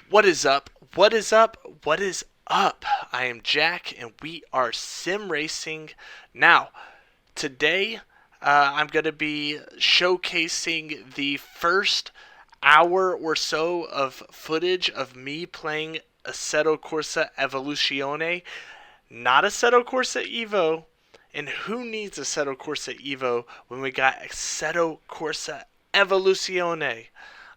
What is up? What is up? What is up? I am Jack, and we are sim racing. Now, today, I'm going to be showcasing the first hour or so of footage of me playing Assetto Corsa Evoluzione, not Assetto Corsa Evo. And who needs Assetto Corsa Evo when we got Assetto Corsa Evoluzione?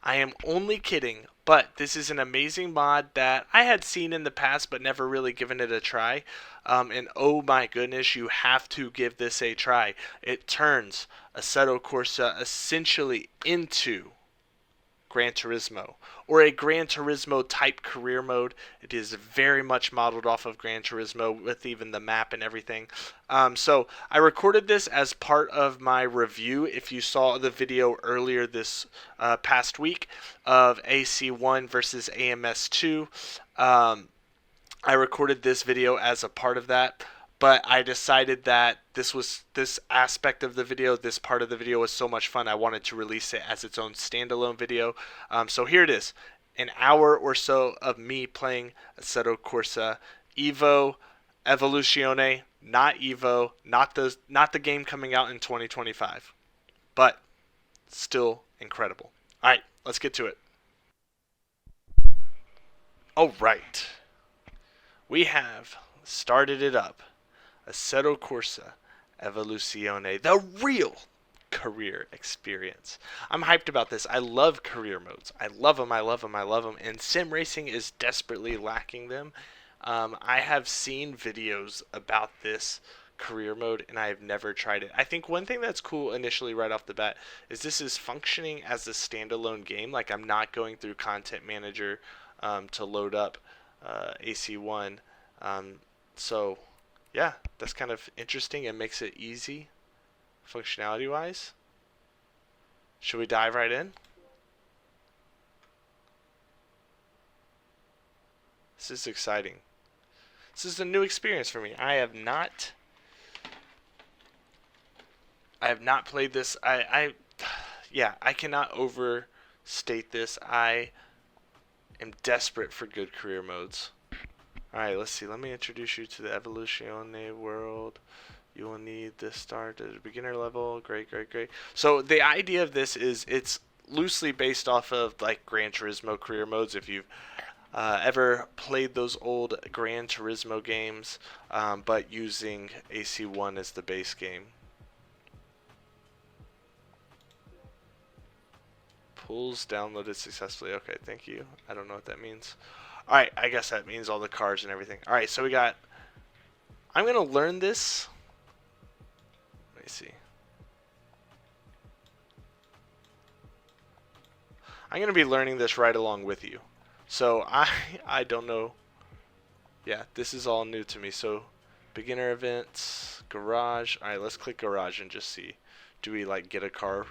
I am only kidding, but this is an amazing mod that I had seen in the past but never really given it a try. And oh my goodness, you have to give this a try. It turns Assetto Corsa essentially into Gran Turismo, or a Gran Turismo type career mode. It is very much modeled off of Gran Turismo with even the map and everything. So I recorded this as part of my review. If you saw the video earlier this past week of AC1 versus AMS2, I recorded this video as a part of that, but I decided that this aspect of the video, this part of the video was so much fun, I wanted to release it as its own standalone video. So here it is, an hour or so of me playing Assetto Corsa Evo Evoluzione, not Evo, not the game coming out in 2025, but still incredible. All right, let's get to it. All right, we have started it up. Assetto Corsa Evoluzione, the real career experience. I'm hyped about this. I love career modes. I love them, I love them, I love them. And sim racing is desperately lacking them. I have seen videos about this career mode and I have never tried it. I think one thing that's cool initially right off the bat is this is functioning as a standalone game. Like, I'm not going through Content Manager to load up AC1. So yeah, that's kind of interesting and makes it easy functionality wise. Should we dive right in? This is exciting. This is a new experience for me. I have not played this. Yeah, I cannot overstate this. I am desperate for good career modes. Alright, let's see. Let me introduce you to the Evoluzione world. You will need this start at a beginner level. Great, great, great. So the idea of this is it's loosely based off of like Gran Turismo career modes. If you've ever played those old Gran Turismo games, but using AC1 as the base game. Pools downloaded successfully. Okay, thank you. I don't know what that means. Alright, I guess that means all the cars and everything. Alright, so we got... I'm going to learn this. Let me see. I'm going to be learning this right along with you. So I don't know. Yeah, this is all new to me. So beginner events, garage. Alright, let's click garage and just see. Do we like get a car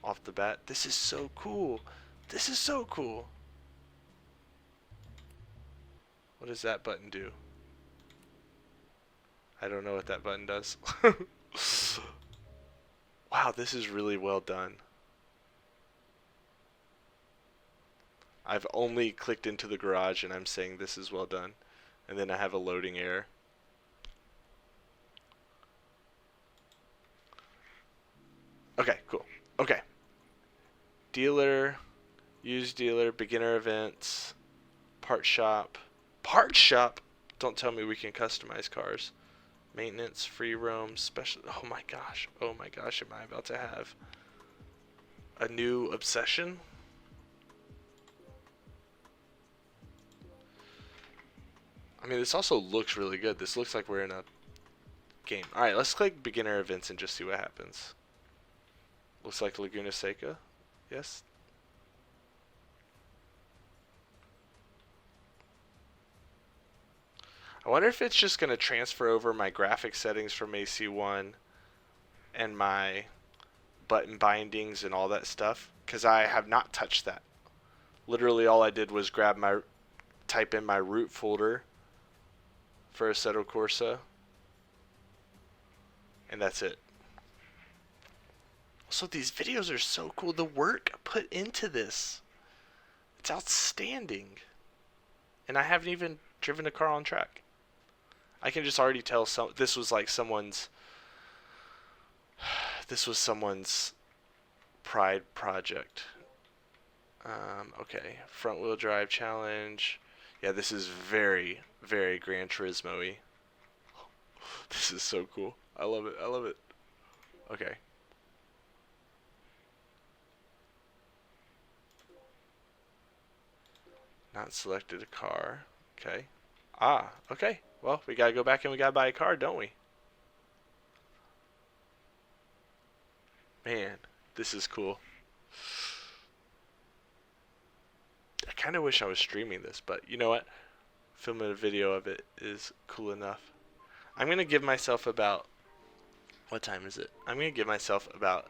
off the bat? This is so cool. This is so cool. What does that button do? I don't know what that button does. Wow, this is really well done. I've only clicked into the garage and I'm saying this is well done. And then I have a loading error. Okay, cool. Okay. Dealer, used dealer, beginner events, part shop. Part shop? Don't tell me we can customize cars. Maintenance, free roam, special. Oh my gosh. Oh my gosh. Am I about to have a new obsession? I mean, this also looks really good. This looks like we're in a game. Alright, let's click beginner events and just see what happens. Looks like Laguna Seca. Yes. I wonder if it's just going to transfer over my graphic settings from AC1 and my button bindings and all that stuff, because I have not touched that. Literally all I did was type in my root folder for Assetto Corsa, and that's it. So these videos are so cool. The work put into this, it's outstanding. And I haven't even driven a car on track. I can just already tell this was like someone's pride project. Okay, front wheel drive challenge. Yeah, this is very, very Gran Turismo-y. This is so cool. I love it. I love it. Okay. Not selected a car. Okay. Ah, okay. Well, we gotta go back and we gotta buy a car, don't we? Man, this is cool. I kind of wish I was streaming this, but you know what? Filming a video of it is cool enough. I'm going to give myself about... What time is it? I'm going to give myself about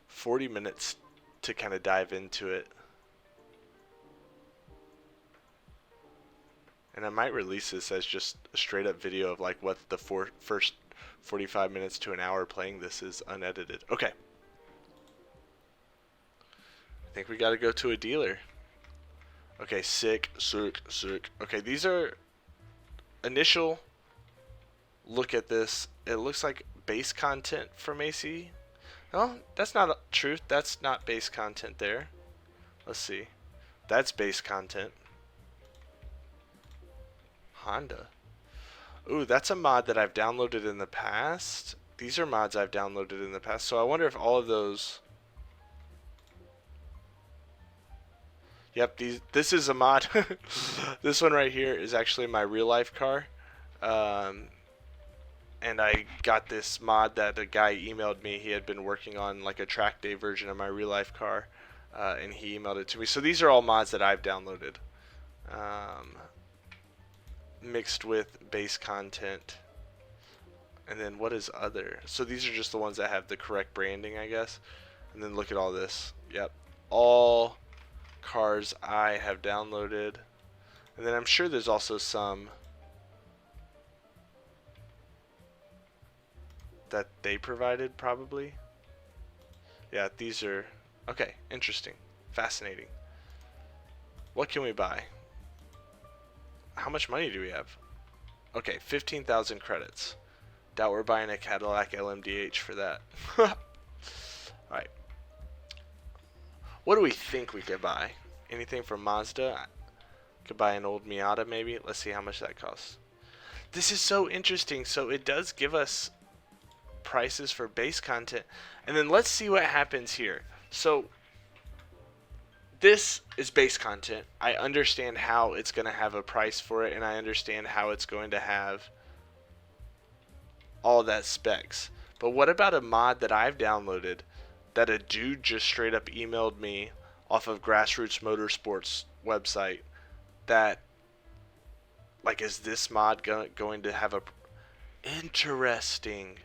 40 minutes to kind of dive into it. And I might release this as just a straight up video of like what the first 45 minutes to an hour playing this is unedited. Okay. I think we got to go to a dealer. Okay, sick. Okay, these are initial look at this. It looks like base content from AC. No, that's not true. That's not base content there. Let's see. That's base content. Honda. Ooh, that's a mod that I've downloaded in the past. These are mods I've downloaded in the past. So I wonder if all of those... Yep, this is a mod. This one right here is actually my real life car. And I got this mod that a guy emailed me. He had been working on like a track day version of my real life car. And he emailed it to me. So these are all mods that I've downloaded. Mixed with base content. And then what is other? So these are just the ones that have the correct branding, I guess. And then look at all this. Yep. All cars I have downloaded. And then I'm sure there's also some that they provided, probably. Yeah, these are... Okay, interesting. Fascinating. What can we buy? How much money do we have? Okay, 15,000 credits. Doubt we're buying a Cadillac LMDH for that. Alright. What do we think we could buy? Anything from Mazda? Could buy an old Miata maybe? Let's see how much that costs. This is so interesting. So it does give us prices for base content. And then let's see what happens here. So this is base content. I understand how it's going to have a price for it, and I understand how it's going to have all that specs. But what about a mod that I've downloaded that a dude just straight up emailed me off of Grassroots Motorsports website that, like, is this mod going to have a... Interesting.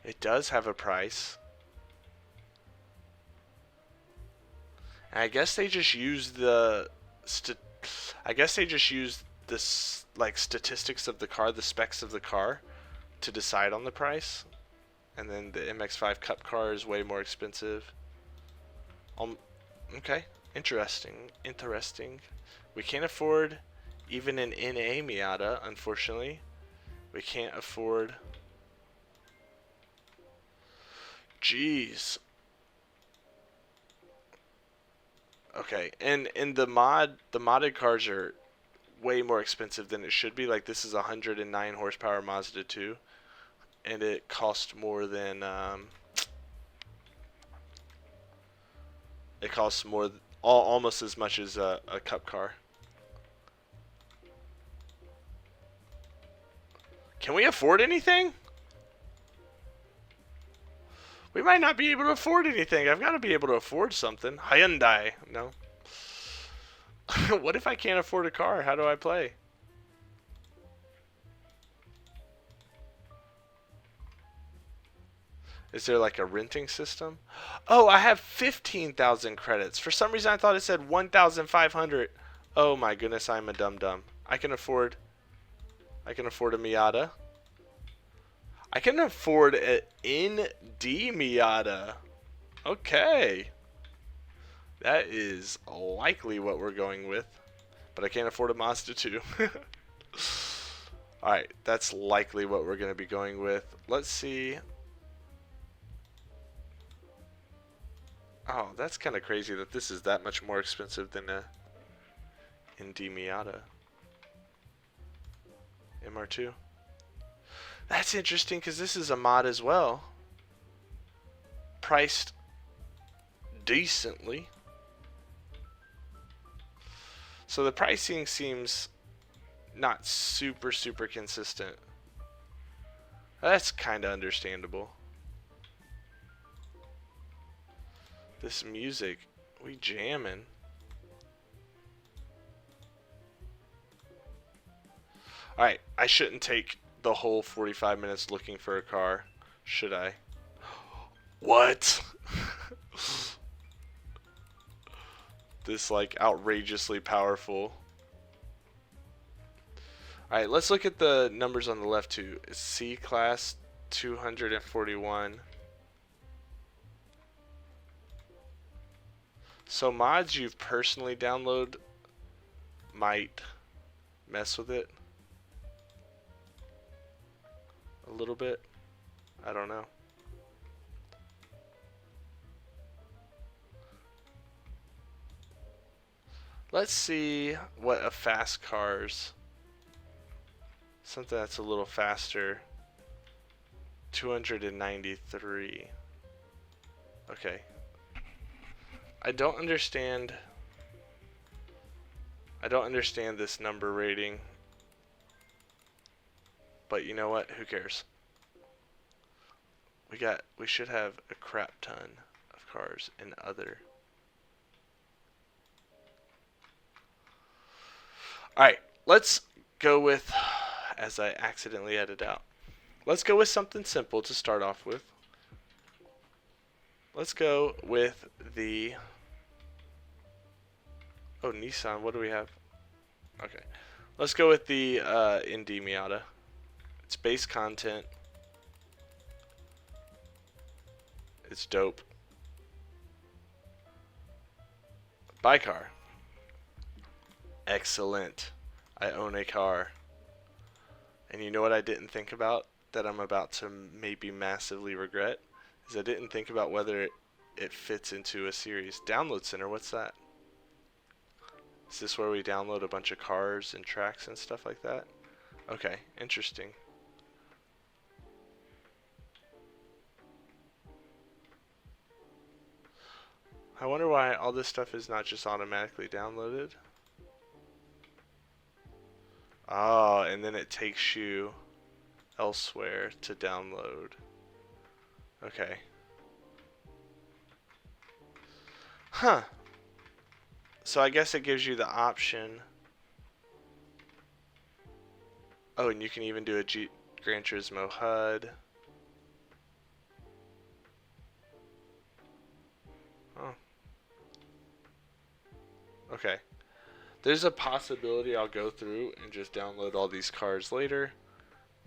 It does have a price. And I guess they just use the like statistics of the car, the specs of the car, to decide on the price. And then the MX-5 Cup car is way more expensive. Okay, interesting. We can't afford even an NA Miata, unfortunately. We can't afford... Jeez. Okay, and the modded cars are way more expensive than it should be. Like, this is a 109 horsepower Mazda 2, and it costs more than it costs more almost as much as a cup car. Can we afford anything? We might not be able to afford anything. I've got to be able to afford something. Hyundai. No. What if I can't afford a car? How do I play? Is there like a renting system? Oh, I have 15,000 credits. For some reason I thought it said 1,500. Oh my goodness, I'm a dum-dum. I can afford a Miata. I can afford an ND Miata. Okay. That is likely what we're going with. but I can't afford a Mazda 2. Alright, that's likely what we're going to be going with. Let's see. Oh, that's kind of crazy that this is that much more expensive than a Indy Miata MR2. That's interesting because this is a mod as well. Priced decently. So the pricing seems not super consistent. That's kind of understandable. This music, we jamming. Alright, I shouldn't take the whole 45 minutes looking for a car, should I? What? This like outrageously powerful. Alright, let's look at the numbers on the left too. C class 241. So mods you've personally downloaded might mess with it a little bit. I don't know. Let's see what a fast car's, something that's a little faster. 293. Okay. I don't understand this number rating. But you know what? Who cares? We should have a crap ton of cars in other. Alright, let's go with, as I accidentally edited out, let's go with something simple to start off with. Let's go with the, oh, Nissan, what do we have? Okay, let's go with the Indy Miata. It's base content. It's dope. Buy car. Excellent. I own a car. And you know what I didn't think about that I'm about to maybe massively regret? Is I didn't think about whether it fits into a series. Download center, what's that? Is this where we download a bunch of cars and tracks and stuff like that? Okay, interesting. I wonder why all this stuff is not just automatically downloaded. Oh, and then it takes you elsewhere to download. Okay. Huh. So I guess it gives you the option. Oh, and you can even do a Gran Turismo HUD. Oh. Okay. There's a possibility I'll go through and just download all these cars later.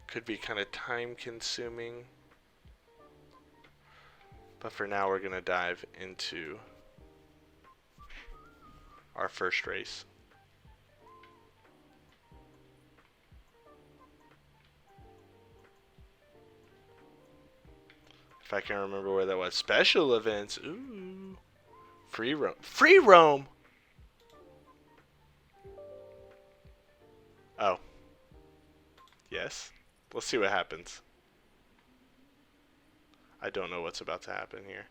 Could be kind of time consuming. But for now we're going to dive into our first race. If I can remember where that was. Special events. Ooh. Free roam. Free roam! Oh. Yes. Let's see what happens. I don't know what's about to happen here.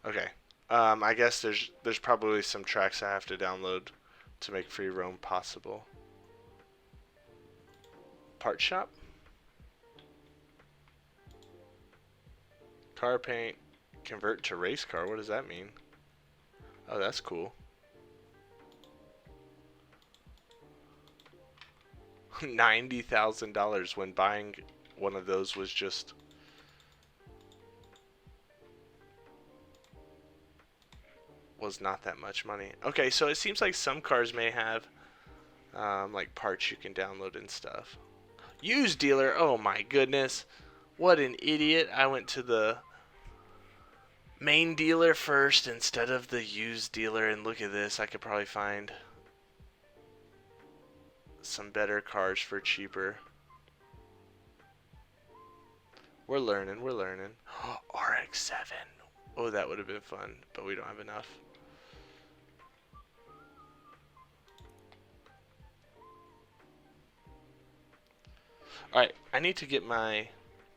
Okay. I guess there's probably some tracks I have to download to make free roam possible. Part shop. Car paint. Convert to race car. What does that mean? Oh, that's cool. $90,000 when buying one of those was just not that much money. Okay, so it seems like some cars may have like parts you can download and stuff. Used dealer. Oh my goodness, what an idiot! I went to the main dealer first instead of the used dealer. And look at this, I could probably find some better cars for cheaper. We're learning, we're learning. RX-7. Oh, that would have been fun, but we don't have enough. Alright, I need to get my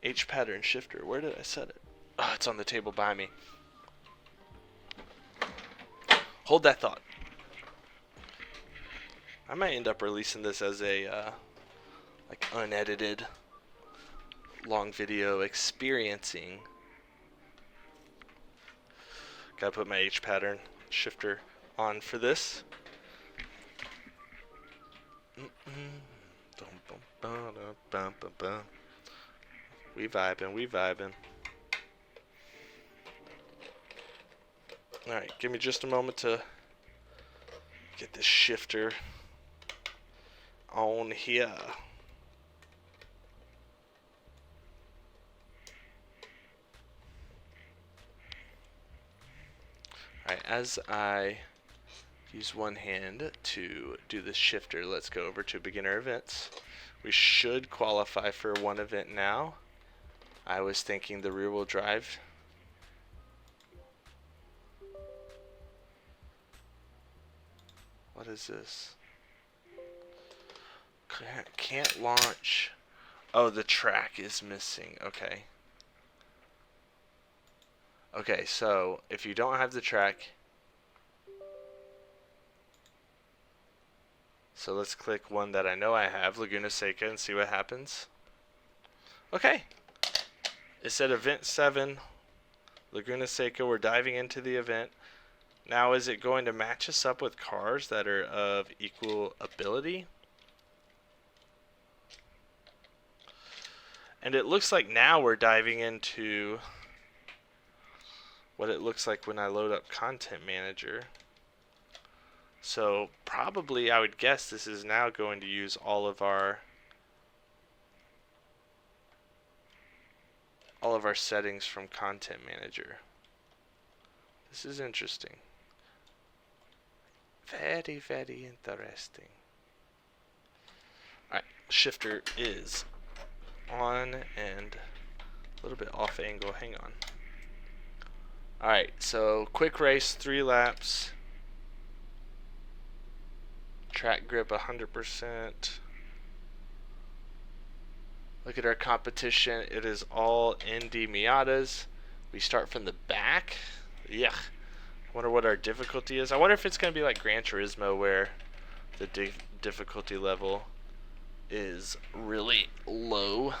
H pattern shifter. Where did I set it? Oh, it's on the table by me. Hold that thought. I might end up releasing this as a like unedited long video experiencing. Gotta put my H pattern shifter on for this. We vibing, we vibing. Alright, give me just a moment to get this shifter on here. Alright, as I use one hand to do the shifter, let's go over to beginner events. We should qualify for one event now. I was thinking the rear wheel drive. What is this? Can't launch. Oh, the track is missing. Okay. Okay, so if you don't have the track, so let's click one that I know I have, Laguna Seca, and see what happens. Okay. It said event 7, Laguna Seca. We're diving into the event. Now, is it going to match us up with cars that are of equal ability? And it looks like now we're diving into what it looks like when I load up Content Manager. So probably I would guess this is now going to use all of our settings from Content Manager. This is interesting. Very, very interesting. Alright, shifter is on and a little bit off angle. Hang on. Alright, so quick race, 3 laps. Track grip 100%. Look at our competition. It is all ND Miatas. We start from the back. Yuck. I wonder what our difficulty is. I wonder if it's going to be like Gran Turismo where the difficulty level is really low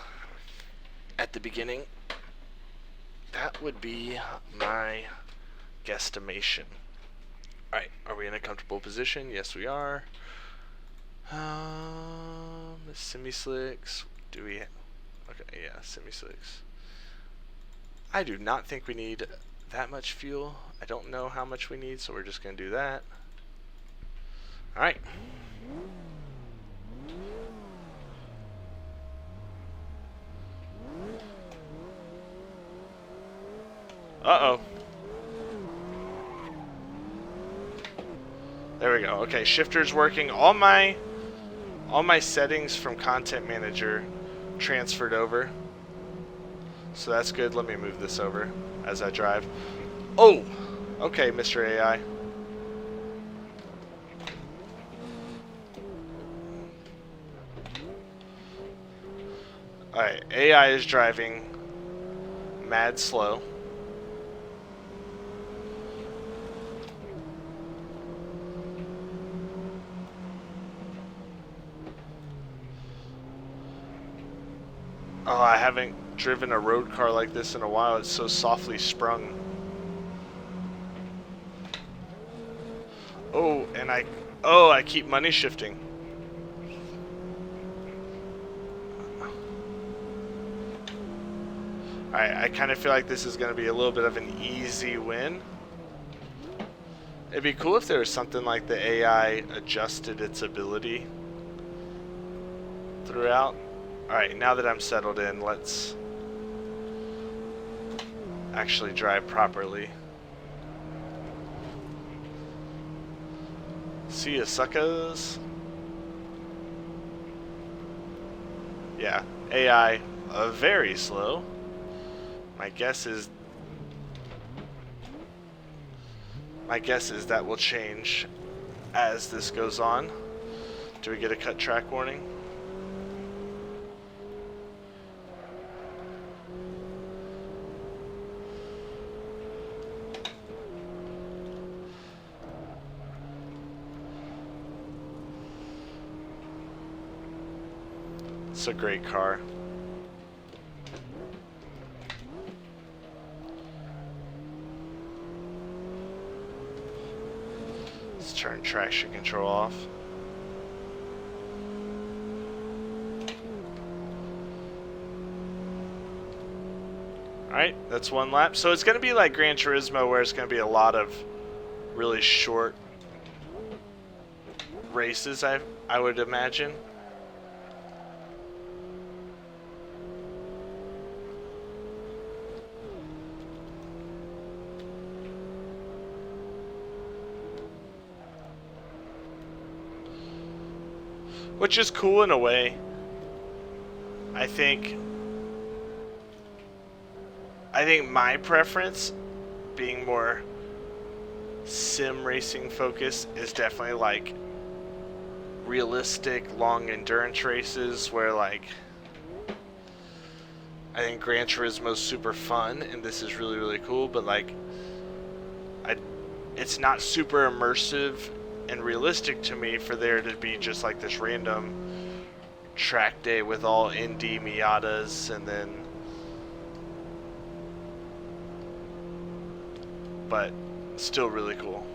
at the beginning. That would be my guesstimation. Alright, are we in a comfortable position? Yes, we are. Semi-slicks. Do we... Okay, yeah, semi-slicks. I do not think we need that much fuel. I don't know how much we need, so we're just going to do that. Alright. Uh-oh. There we go. Okay, shifter's working. All my settings from Content Manager transferred over. So that's good. Let me move this over as I drive. Oh! Okay, Mr. AI. Alright, AI is driving mad slow. Oh, I haven't driven a road car like this in a while. It's so softly sprung. Oh, and I keep money shifting. Alright, I kind of feel like this is going to be a little bit of an easy win. It'd be cool if there was something like the AI adjusted its ability throughout. Alright, now that I'm settled in, let's actually drive properly. See ya, suckers. Yeah, AI, very slow. My guess is that will change as this goes on. Do we get a cut track warning? It's a great car. Let's turn traction control off. Alright, that's one lap. So it's going to be like Gran Turismo, where it's going to be a lot of really short races, I would imagine. Which is cool in a way. I think my preference, being more sim racing focused, is definitely like realistic long endurance races where like I think Gran Turismo is super fun and this is really, really cool, but like it's not super immersive and realistic to me for there to be just like this random track day with all Indy Miatas and then, but still really cool.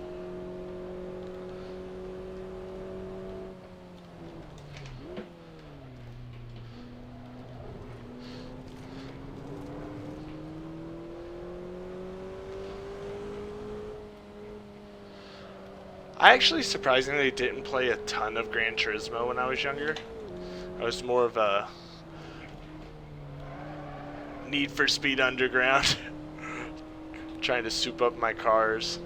I actually surprisingly didn't play a ton of Gran Turismo when I was younger. I was more of a Need for Speed Underground, trying to soup up my cars.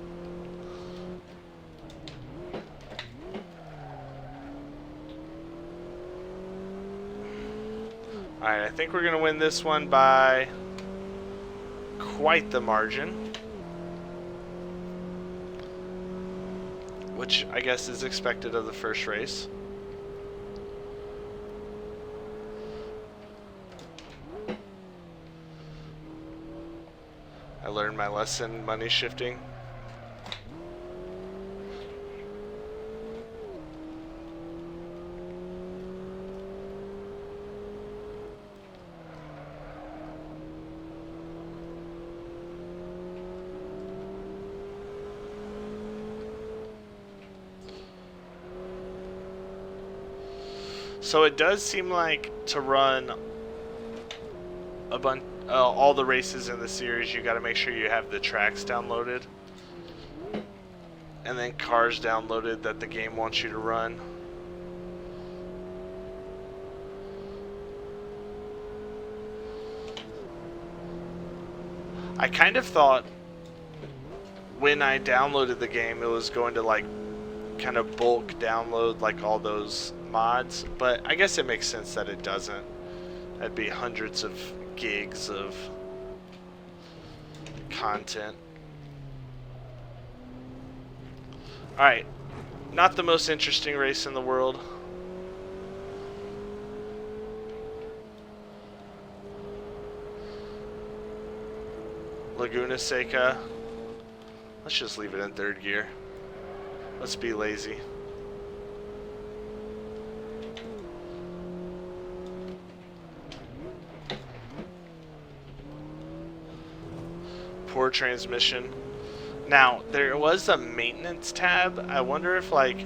Alright, I think we're going to win this one by quite the margin, which I guess is expected of the first race. I learned my lesson, money shifting. So it does seem like to run a bunch, all the races in the series, you got to make sure you have the tracks downloaded and then cars downloaded that the game wants you to run. I kind of thought when I downloaded the game it was going to like kind of bulk download like all those mods, but I guess it makes sense that it doesn't. That'd be hundreds of gigs of content. Alright, not the most interesting race in the world. Laguna Seca. Let's just leave it in third gear. Let's be lazy. Poor transmission. Now, there was a maintenance tab. I wonder if, like,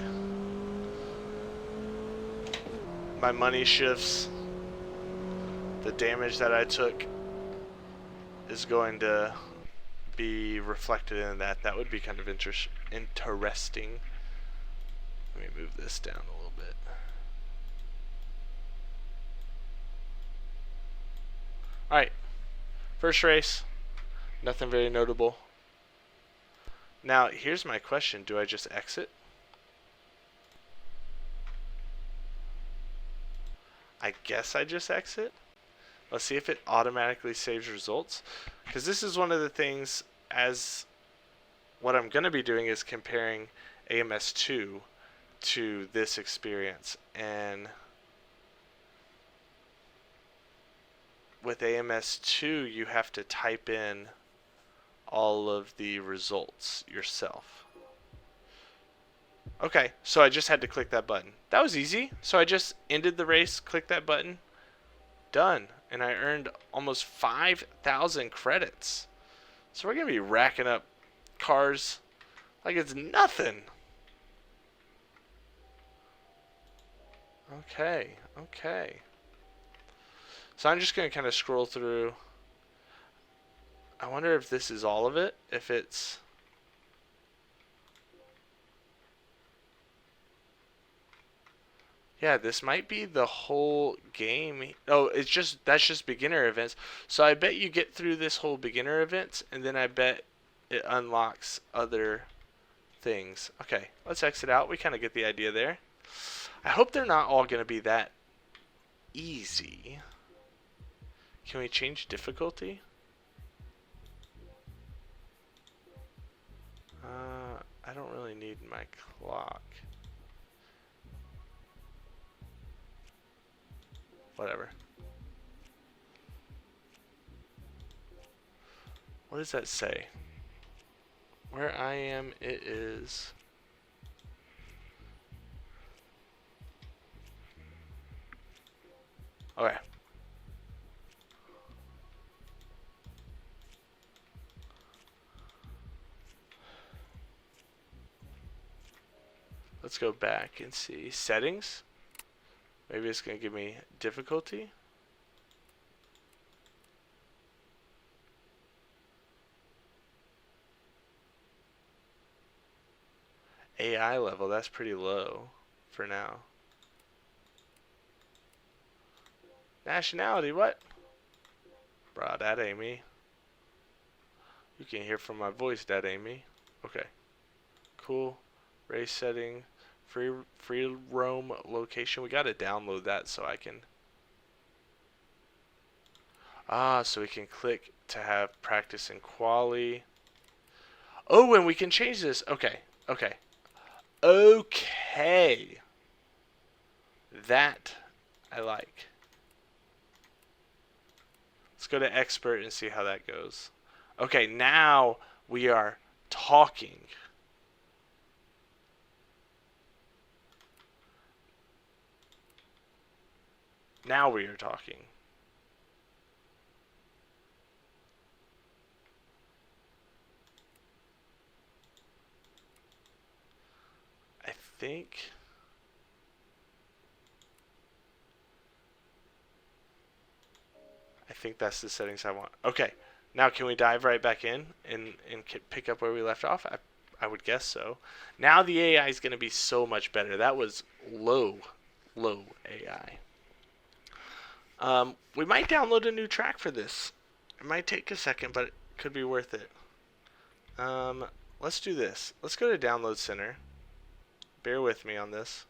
my money shifts, the damage that I took is going to be reflected in that. That would be kind of interesting. Let me move this down a little bit. Alright, first race, nothing very notable. Now, here's my question. Do I just exit? I guess I just exit. Let's see if it automatically saves results. Because this is one of the things, as what I'm going to be doing is comparing AMS2 to this experience. And with AMS2, you have to type in all of the results yourself. Okay, so I just had to click that button. That was easy. So I just ended the race, clicked that button, done. And I earned almost 5,000 credits. So we're going to be racking up cars like it's nothing. Okay, okay. So I'm just going to kind of scroll through. I wonder if this is all of it. If it's... Yeah, this might be the whole game. Oh, that's just beginner events. So I bet you get through this whole beginner events, and then I bet it unlocks other things. Okay, let's exit out. We kind of get the idea there. I hope they're not all going to be that easy. Can we change difficulty? I don't really need my clock. Whatever. What does that say? Where I am, it is... Okay. Let's go back and see. Settings? Maybe it's going to give me difficulty. AI level, that's pretty low for now. Nationality, what? Bruh, that ain't me. You can hear from my voice, that ain't me. Okay. Cool. Race setting. Free roam location. We gotta download that so I can... so we can click to have practice in quali. Oh, and we can change this. Okay. Okay. Okay. That I like. Let's go to expert and see how that goes. Okay, now we are talking. Now we are talking. I think that's the settings I want. Okay, now can we dive right back in and pick up where we left off? I would guess so. Now the AI is going to be so much better. That was low AI. We might download a new track for this. It might take a second, but it could be worth it. Let's do this. Let's go to Download Center. Bear with me on this.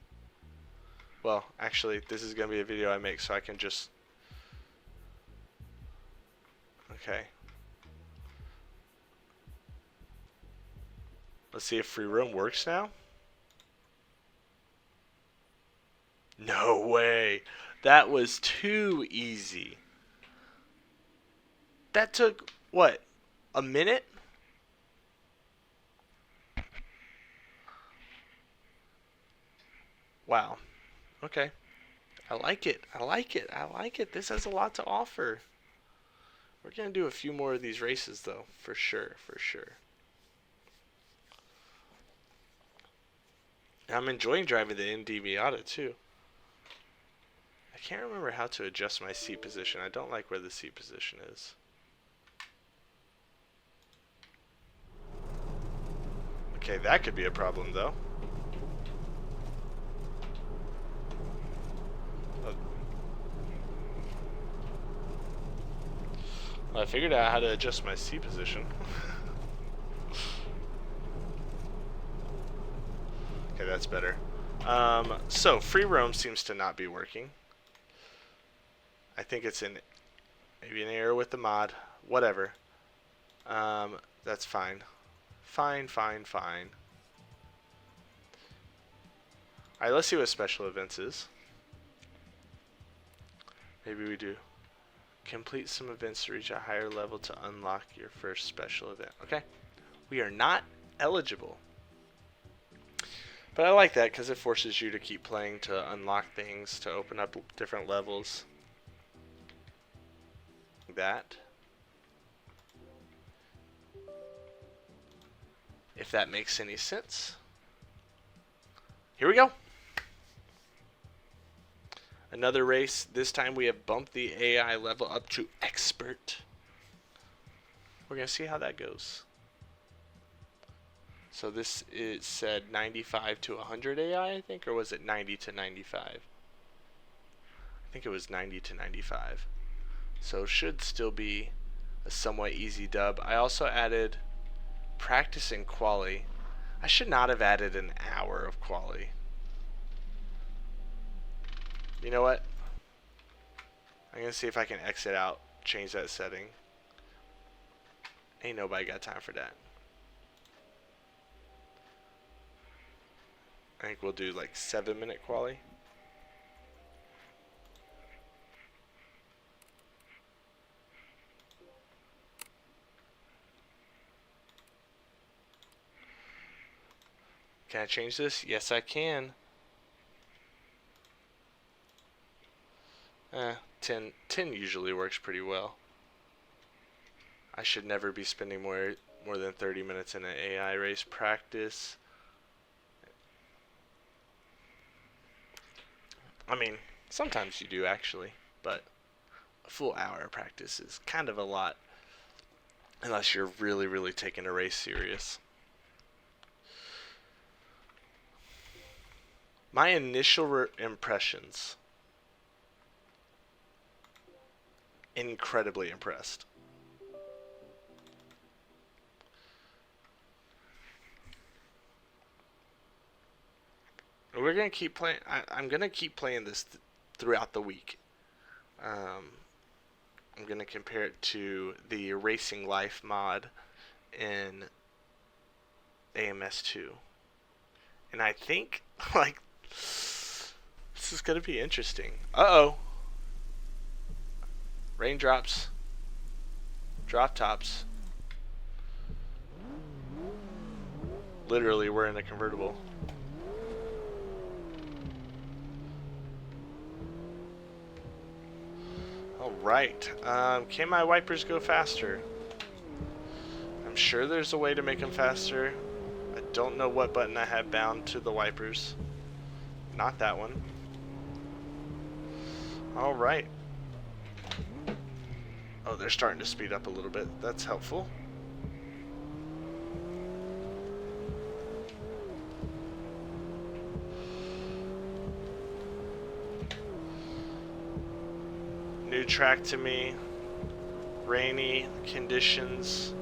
Well, actually, this is going to be a video I make, so I can just... Okay. Let's see if free roam works now. No way. That was too easy. That took, what, a minute? Wow. Okay. I like it. I like it. I like it. This has a lot to offer. We're going to do a few more of these races, though. For sure. For sure. I'm enjoying driving the ND Miata, too. I can't remember how to adjust my seat position. I don't like where the seat position is. Okay, that could be a problem, though. Well, I figured out how to adjust my seat position. Okay, that's better. So, free roam seems to not be working. I think it's maybe an error with the mod. Whatever. That's fine. Fine. Alright, let's see what special events is. Maybe we do. Complete some events to reach a higher level to unlock your first special event. Okay. We are not eligible. But I like that because it forces you to keep playing to unlock things, to open up different levels. That. If that makes any sense. Here we go. Another race. This time we have bumped the AI level up to expert. We're going to see how that goes. So this is said 95 to 100 AI, I think, or was it 90 to 95? I think it was 90 to 95. So should still be a somewhat easy dub. I also added practice and quali. I should not have added an hour of quali. You know what? I'm going to see if I can exit out, change that setting. Ain't nobody got time for that. I think we'll do like 7-minute quali. Can I change this? Yes, I can. 10 usually works pretty well. I should never be spending more than 30 minutes in an AI race. Practice. I mean, sometimes you do actually, but a full hour of practice is kind of a lot unless you're really taking a race serious. My initial impressions. Incredibly impressed. We're gonna keep playing. I'm gonna keep playing this throughout the week. I'm gonna compare it to the Racing Life mod in AMS2, and I think like this is gonna be interesting. Uh-oh. Raindrops. Drop tops. Literally, we're in a convertible. Alright. Can my wipers go faster? I'm sure there's a way to make them faster. I don't know what button I have bound to the wipers. Not that one. Alright. Oh, they're starting to speed up a little bit. That's helpful. New track to me. Rainy conditions.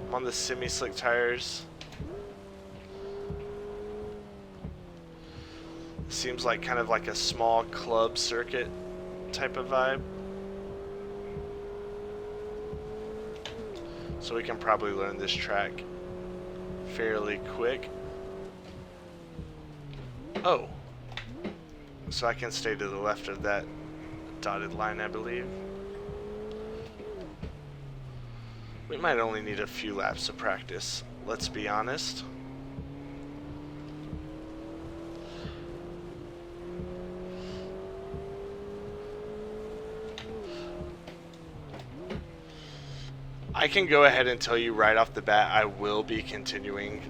I'm on the semi-slick tires. Seems like kind of like a small club circuit type of vibe. So we can probably learn this track fairly quick. Oh. So I can stay to the left of that dotted line, I believe. We might only need a few laps of practice, let's be honest. I can go ahead and tell you right off the bat, I will be continuing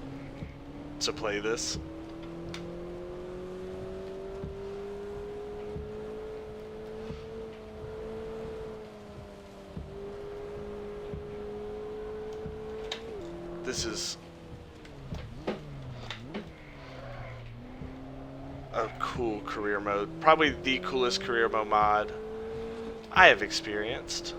to play this. This is a cool career mode. Probably the coolest career mode mod I have experienced.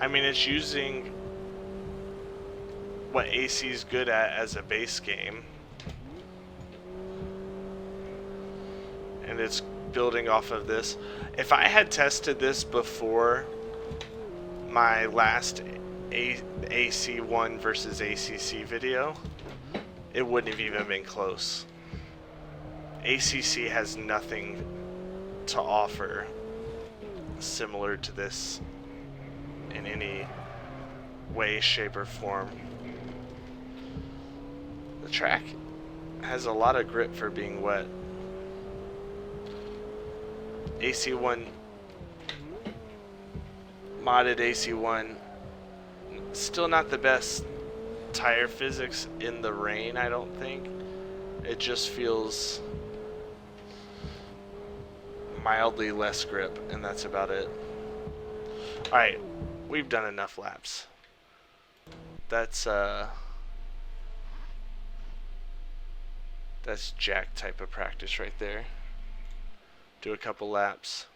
I mean, it's using what AC is good at as a base game. And it's building off of this. If I had tested this before my last AC1 versus ACC video, it wouldn't have even been close. ACC has nothing to offer similar to this in any way, shape, or form. The track has a lot of grip for being wet. AC1, modded AC1, still not the best tire physics in the rain, I don't think. It just feels mildly less grip, and that's about it. Alright, we've done enough laps. That's Jack type of practice right there. Do a couple laps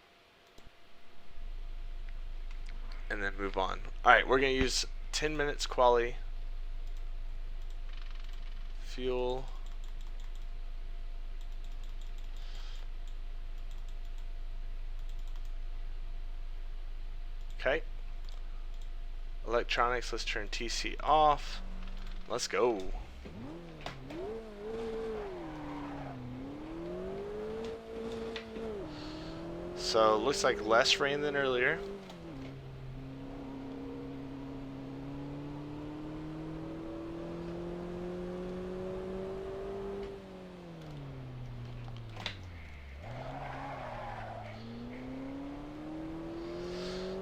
and then move on. Alright, we're going to use 10 minutes quali. Fuel. Okay. Electronics, let's turn TC off. Let's go. So, looks like less rain than earlier.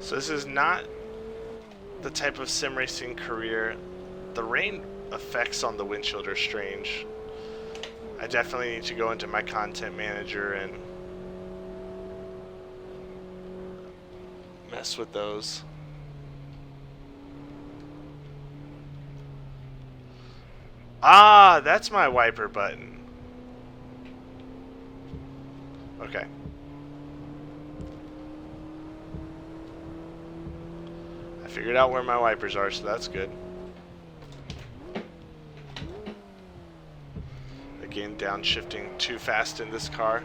So this is not the type of sim racing career. The rain effects on the windshield are strange. I definitely need to go into my content manager and mess with those. Ah, that's my wiper button. Okay. I figured out where my wipers are, so that's good. Again, downshifting too fast in this car.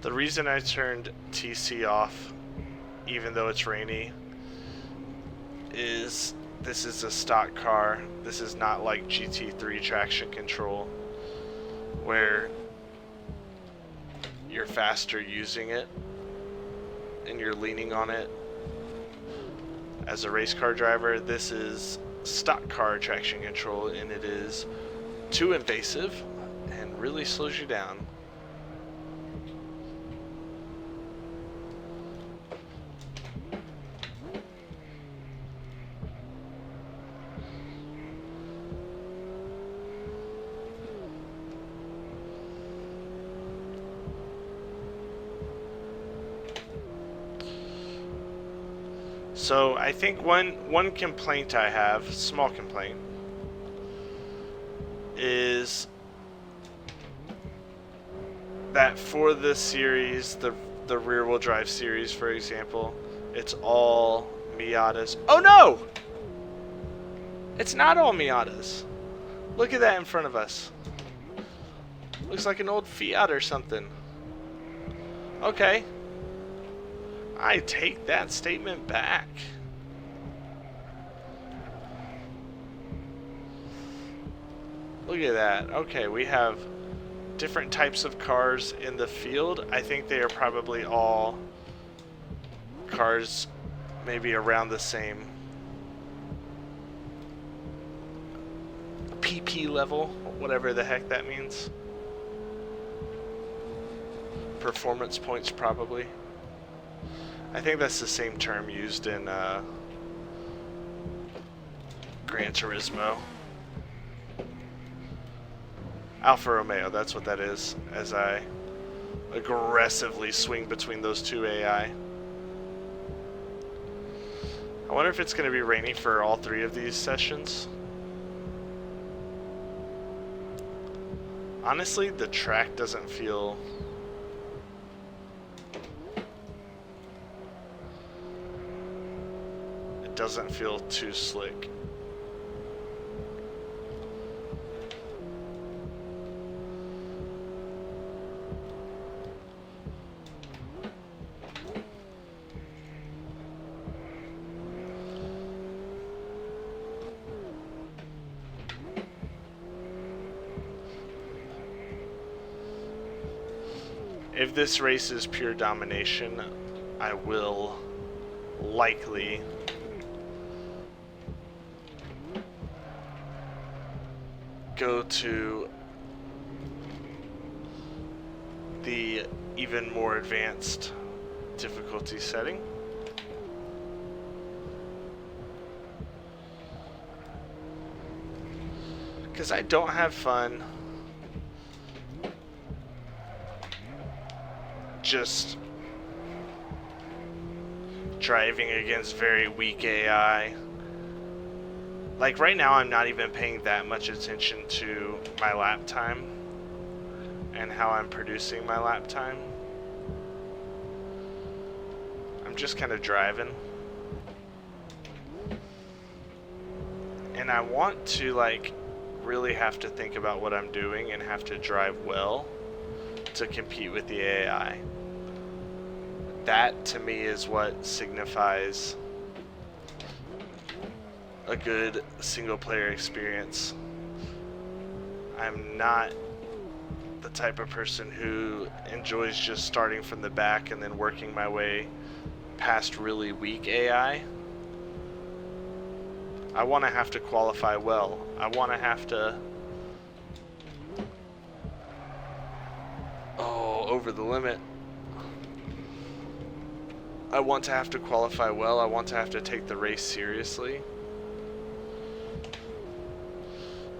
The reason I turned TC off, even though it's rainy, is this is a stock car. This is not like GT3 traction control, where you're faster using it and you're leaning on it. As a race car driver, this is stock car traction control, and it is too invasive and really slows you down. So I think one complaint I have, small complaint, is that for the series, the rear-wheel drive series, for example, it's all Miatas. Oh no! It's not all Miatas. Look at that in front of us. Looks like an old Fiat or something. Okay. I take that statement back. Look at that. Okay, we have different types of cars in the field. I think they are probably all cars maybe around the same PP level, whatever the heck that means. Performance points, probably. I think that's the same term used in Gran Turismo. Alfa Romeo, that's what that is, as I aggressively swing between those two AI. I wonder if it's going to be rainy for all three of these sessions. Honestly, the track doesn't feel... doesn't feel too slick. If this race is pure domination, I will likely go to the even more advanced difficulty setting. Because I don't have fun just driving against very weak AI. Like right now, I'm not even paying that much attention to my lap time and how I'm producing my lap time. I'm just kind of driving. And I want to like really have to think about what I'm doing and have to drive well to compete with the AI. That to me is what signifies a good single player experience. I'm not the type of person who enjoys just starting from the back and then working my way past really weak AI. I want to have to qualify well. I want to have to... Oh, over the limit. I want to have to qualify well. I want to have to take the race seriously.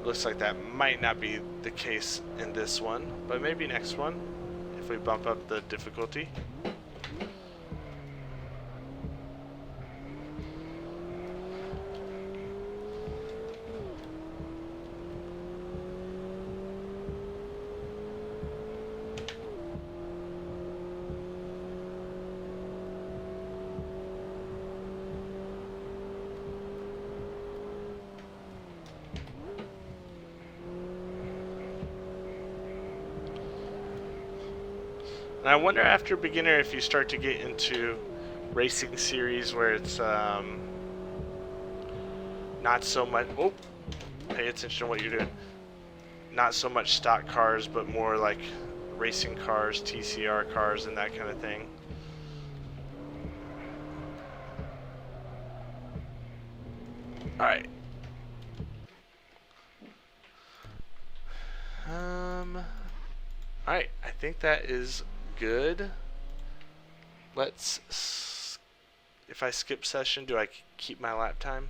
Looks like that might not be the case in this one, but maybe next one, if we bump up the difficulty. And I wonder after beginner if you start to get into racing series where it's not so much, oh, pay attention to what you're doing. Not so much stock cars, but more like racing cars, TCR cars, and that kind of thing. Alright. Alright, I think that is good. Let's, if I skip session, do I keep my lap time?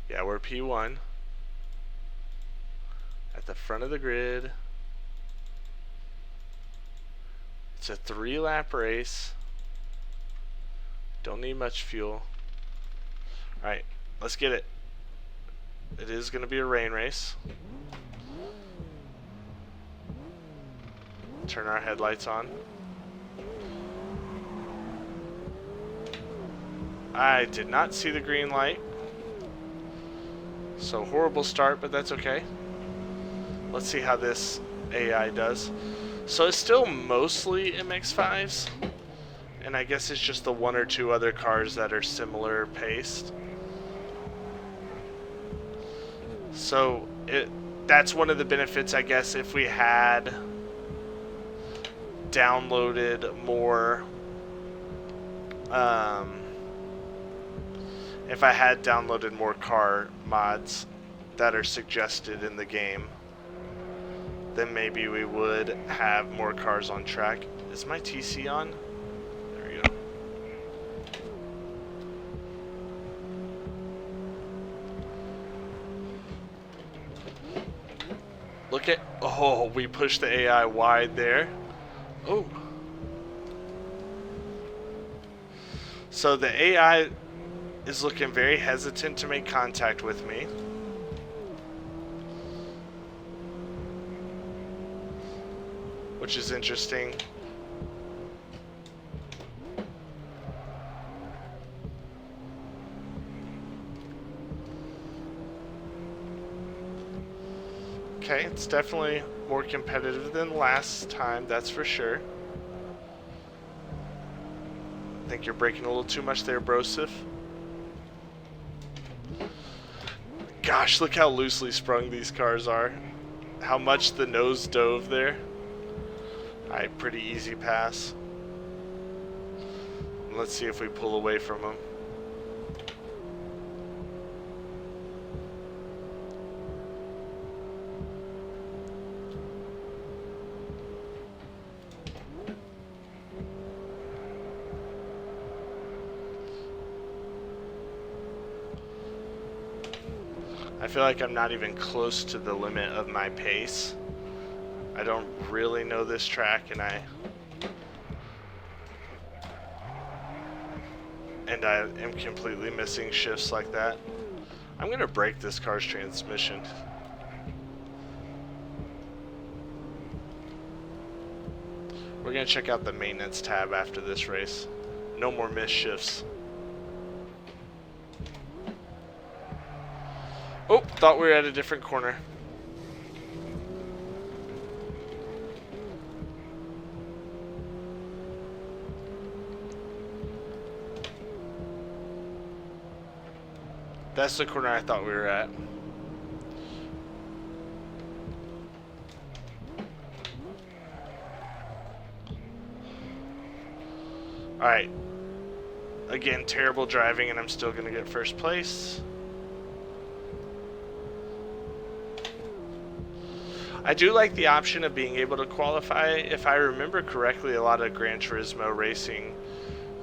Yeah, we're P1 at the front of the grid. It's a 3-lap race. Don't need much fuel. Alright, let's get it. It is going to be a rain race. Turn our headlights on. I did not see the green light. So horrible start, but that's okay. Let's see how this AI does. So it's still mostly MX-5s. And I guess it's just the 1 or 2 other cars that are similar paced. So that's one of the benefits, I guess, if we had downloaded more, if I had downloaded more car mods that are suggested in the game, then maybe we would have more cars on track. Is my TC on? There we go. Look at, oh, we pushed the AI wide there. Oh. So the AI is looking very hesitant to make contact with me. which is interesting. Okay, it's definitely more competitive than last time, that's for sure. I think you're braking a little too much there, Brosif. Gosh, look how loosely sprung these cars are. How much the nose dove there. Alright, pretty easy pass. Let's see if we pull away from them. I feel like I'm not even close to the limit of my pace. I don't really know this track, and I am completely missing shifts like that. I'm gonna break this car's transmission. We're gonna check out the maintenance tab after this race. No more missed shifts. Oh, thought we were at a different corner. That's the corner I thought we were at. Alright. Again, terrible driving, and I'm still going to get first place. I do like the option of being able to qualify. If I remember correctly, a lot of Gran Turismo racing,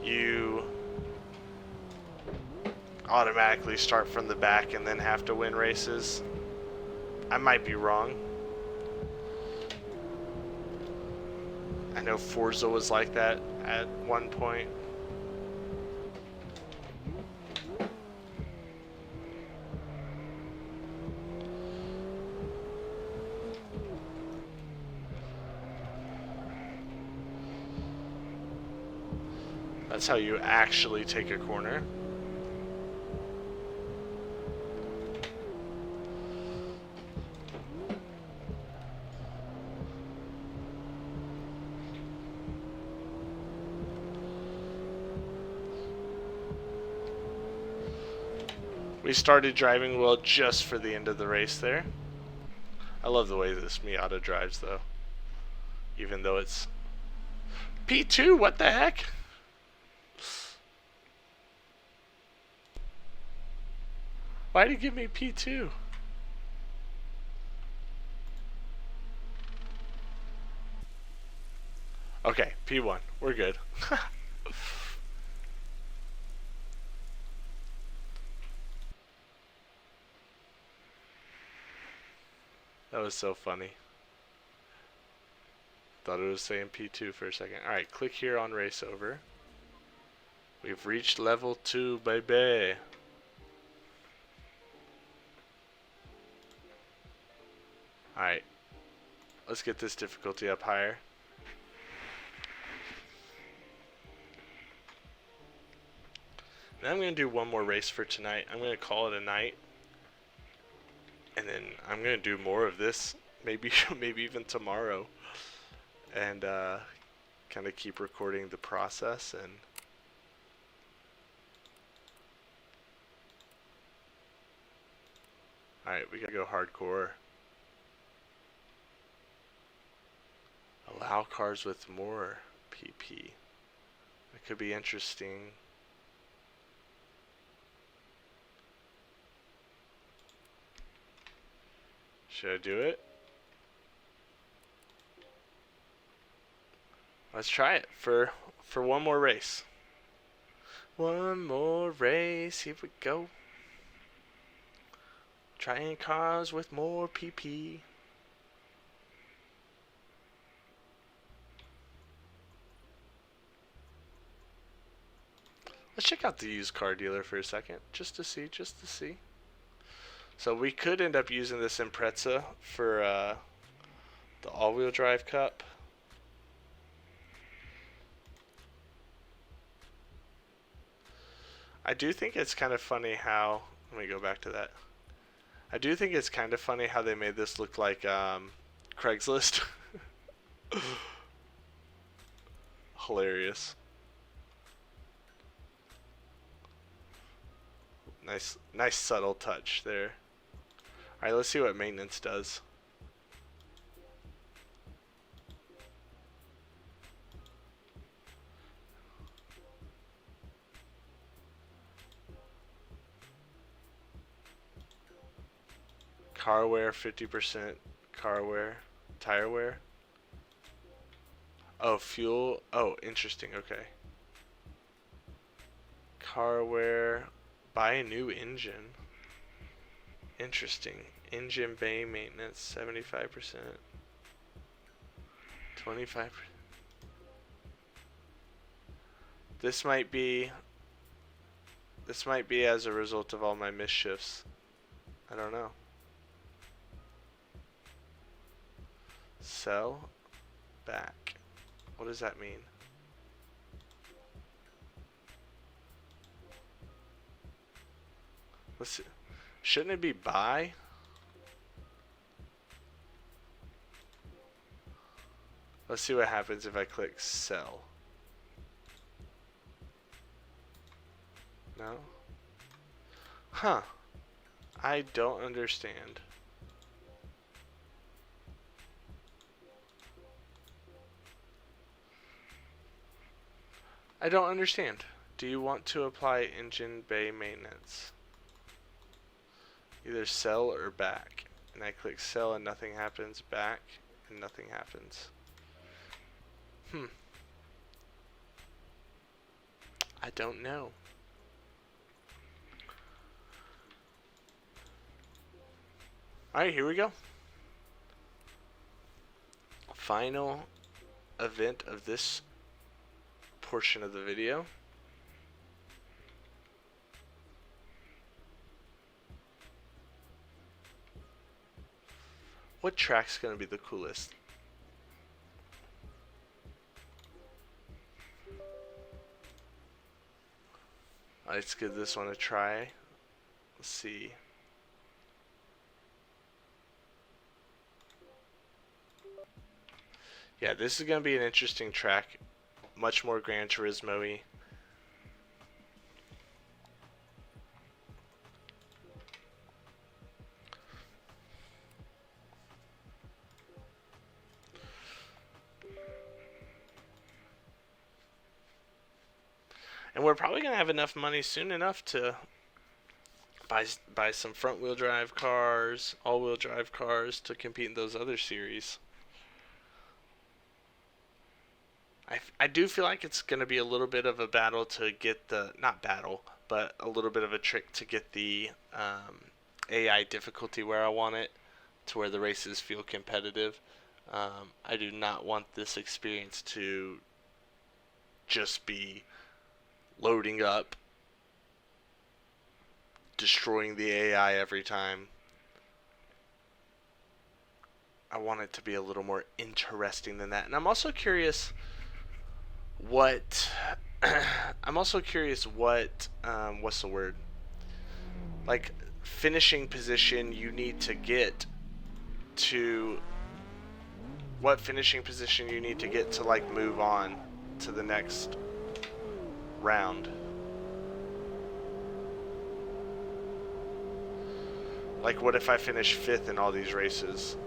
you automatically start from the back and then have to win races. I might be wrong. I know Forza was like that at one point. That's how you actually take a corner. We started driving well just for the end of the race there. I love the way this Miata drives though. Even though it's P2, what the heck? Why'd he give me P2? Okay, P1. We're good. That was so funny. Thought it was saying P2 for a second. Alright, click here on race over. We've reached level 2, baby. Alright, let's get this difficulty up higher. Now I'm going to do one more race for tonight. I'm going to call it a night. And then I'm going to do more of this, maybe even tomorrow. And kind of keep recording the process. And alright, we got to go hardcore. Allow cars with more PP. That could be interesting. Should I do it? Let's try it for one more race. One more race, here we go. Trying cars with more PP. Let's check out the used car dealer for a second, just to see. So we could end up using this Impreza for the all-wheel drive cup. I do think it's kind of funny how, let me go back to that. I do think it's kind of funny how they made this look like Craigslist. Hilarious. Nice subtle touch there. Alright, let's see what maintenance does. Car wear, 50% car wear. Tire wear. Oh, fuel. Oh, interesting. Okay. Car wear. Buy a new engine. Interesting. Engine bay maintenance, 75%. 25%. This might be as a result of all my misshifts. I don't know. Sell back. What does that mean? Let's see. Shouldn't it be buy? Let's see what happens if I click sell. No? Huh. I don't understand. I don't understand. Do you want to apply engine bay maintenance? Either sell or back. And I click sell and nothing happens. Back and nothing happens. I don't know. Alright, here we go. Final event of this portion of the video. What track's gonna be the coolest? Let's give this one a try. Let's see. Yeah, this is gonna be an interesting track. Much more Gran Turismo-y. And we're probably going to have enough money soon enough to buy some front-wheel drive cars, all-wheel drive cars to compete in those other series. I do feel like it's going to be a little bit of a battle to get the, not battle, but a little bit of a trick to get the AI difficulty where I want it, to where the races feel competitive. I do not want this experience to just be loading up, destroying the AI every time. I want it to be a little more interesting than that. And I'm also curious what what's the word? Like finishing position you need to get to, what finishing position you need to get to like move on to the next round. Like what if I finish 5th in all these races?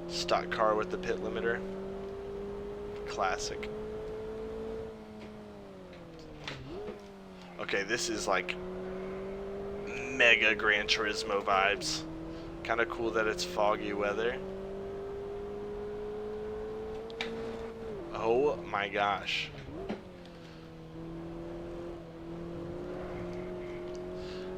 Stock car with the pit limiter. Classic. Okay, this is like mega Gran Turismo vibes. Kind of cool that it's foggy weather. Oh my gosh.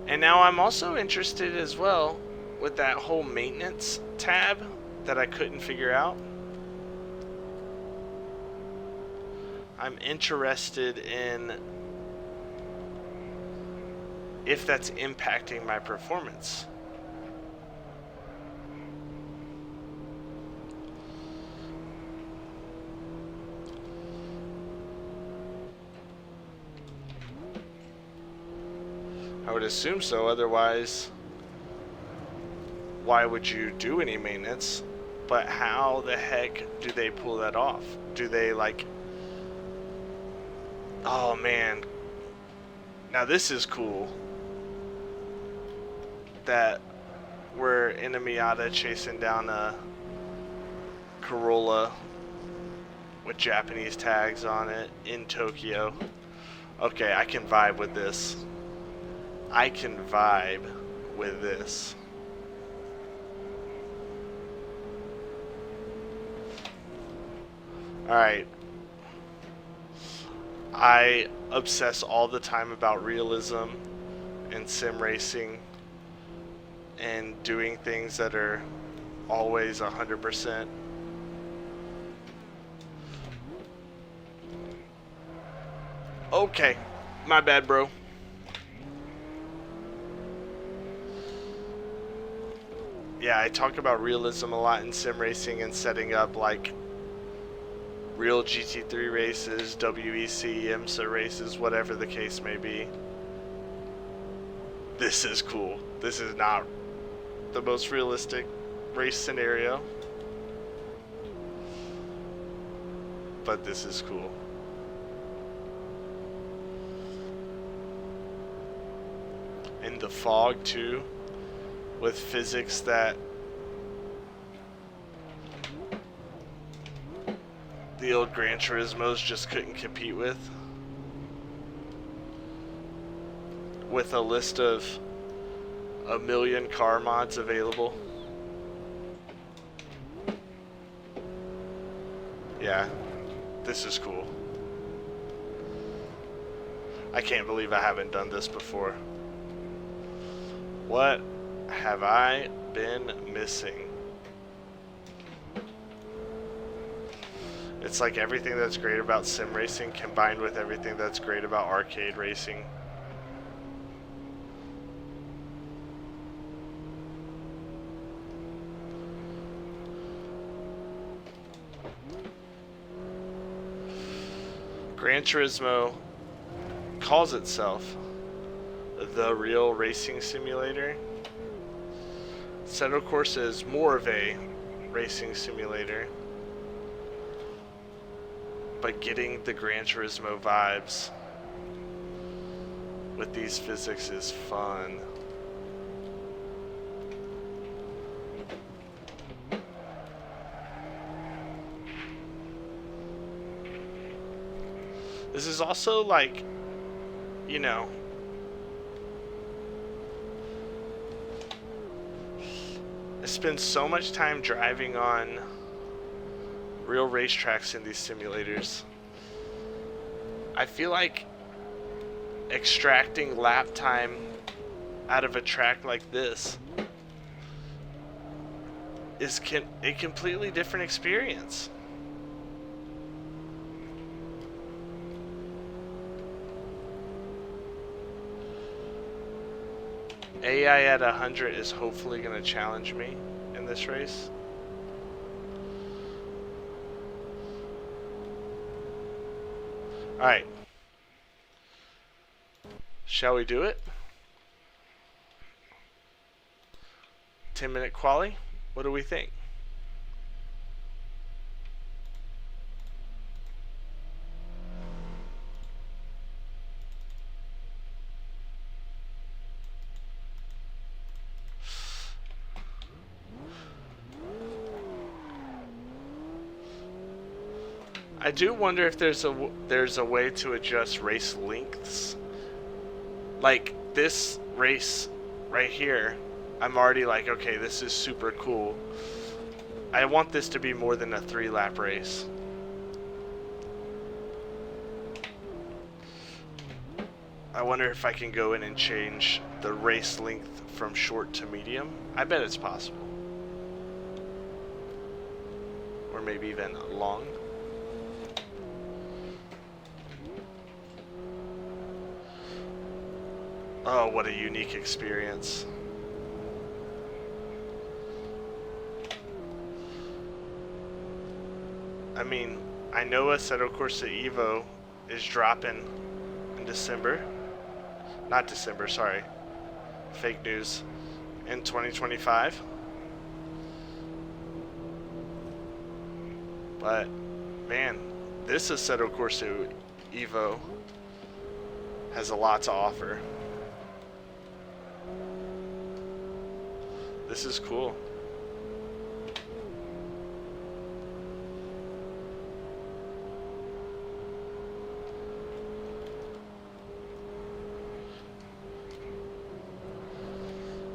And now I'm also interested as well with that whole maintenance tab that I couldn't figure out. I'm interested in if that's impacting my performance. I would assume so, otherwise why would you do any maintenance? But how the heck do they pull that off? Do they like... Oh man. Now this is cool. That we're in a Miata chasing down a Corolla with Japanese tags on it in Tokyo. Okay, I can vibe with this. I can vibe with this. Alright. I obsess all the time about realism and sim racing and doing things that are always 100%. Okay, my bad, bro. Yeah, I talk about realism a lot in sim racing and setting up like real GT3 races, WEC, IMSA races, whatever the case may be. This is cool. This is not the most realistic race scenario, but this is cool. In the fog too, with physics that the old Gran Turismos just couldn't compete with a list of 1 million car mods available. Yeah, this is cool. I can't believe I haven't done this before. What have I been missing? It's like everything that's great about sim racing combined with everything that's great about arcade racing. Gran Turismo calls itself the real racing simulator. Assetto Corsa is more of a racing simulator, but getting the Gran Turismo vibes with these physics is fun. This is also like, you know, I spend so much time driving on real racetracks in these simulators. I feel like extracting lap time out of a track like this is a completely different experience. AI at 100 is hopefully going to challenge me in this race. Alright. Shall we do it? 10-minute quali? What do we think? I do wonder if there's a way to adjust race lengths. Like this race right here, I'm already like, okay, this is super cool. I want this to be more than a 3-lap race. I wonder if I can go in and change the race length from short to medium. I bet it's possible. Or maybe even long. Oh, what a unique experience. I mean, I know Assetto Corsa Evo is dropping in December. not December, sorry, fake news, in 2025. But man, this Assetto Corsa Evo has a lot to offer. This is cool.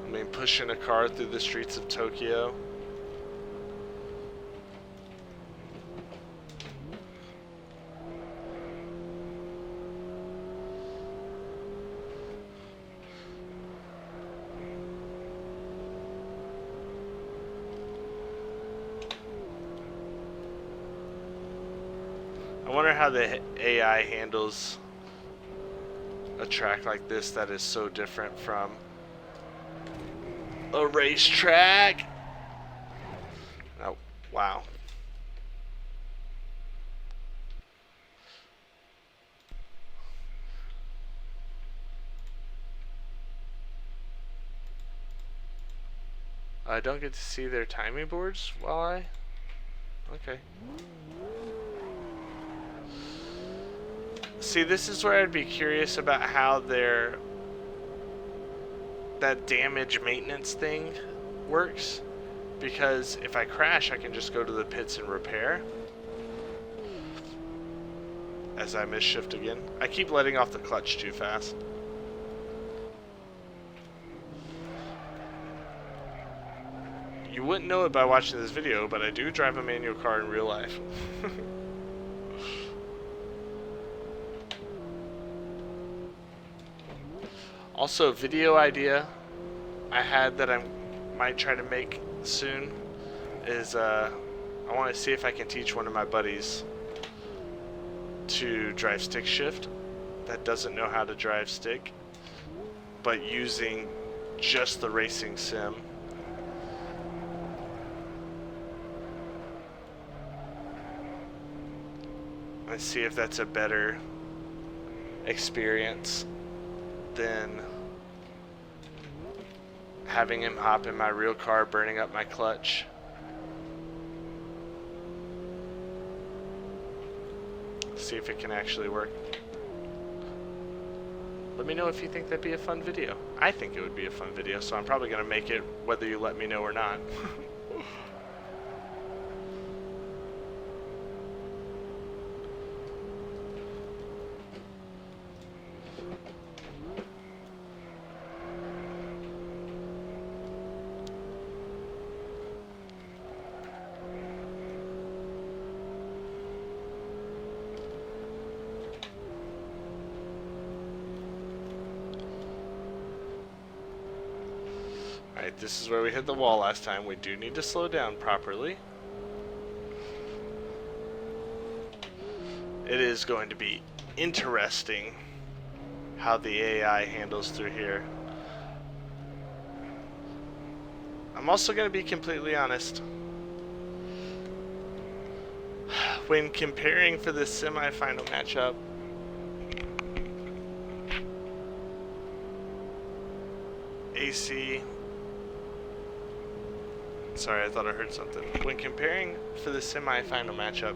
I mean, pushing a car through the streets of Tokyo. I wonder how the AI handles a track like this that is so different from a racetrack. Oh, wow. I don't get to see their timing boards while I... Okay. See, this is where I'd be curious about how that damage maintenance thing works, because if I crash I can just go to the pits and repair. As I misshift again. I keep letting off the clutch too fast. You wouldn't know it by watching this video, but I do drive a manual car in real life. Also, a video idea I had that I might try to make soon is I want to see if I can teach one of my buddies to drive stick shift that doesn't know how to drive stick, but using just the racing sim. And see if that's a better experience than having him hop in my real car, burning up my clutch. See if it can actually work. Let me know if you think that'd be a fun video. I think it would be a fun video, so I'm probably gonna make it whether you let me know or not. Alright, this is where we hit the wall last time. We do need to slow down properly. It is going to be interesting how the AI handles through here. I'm also going to be completely honest. When comparing for this semi-final matchup, AC... Sorry, I thought I heard something. When comparing for the semi-final matchup,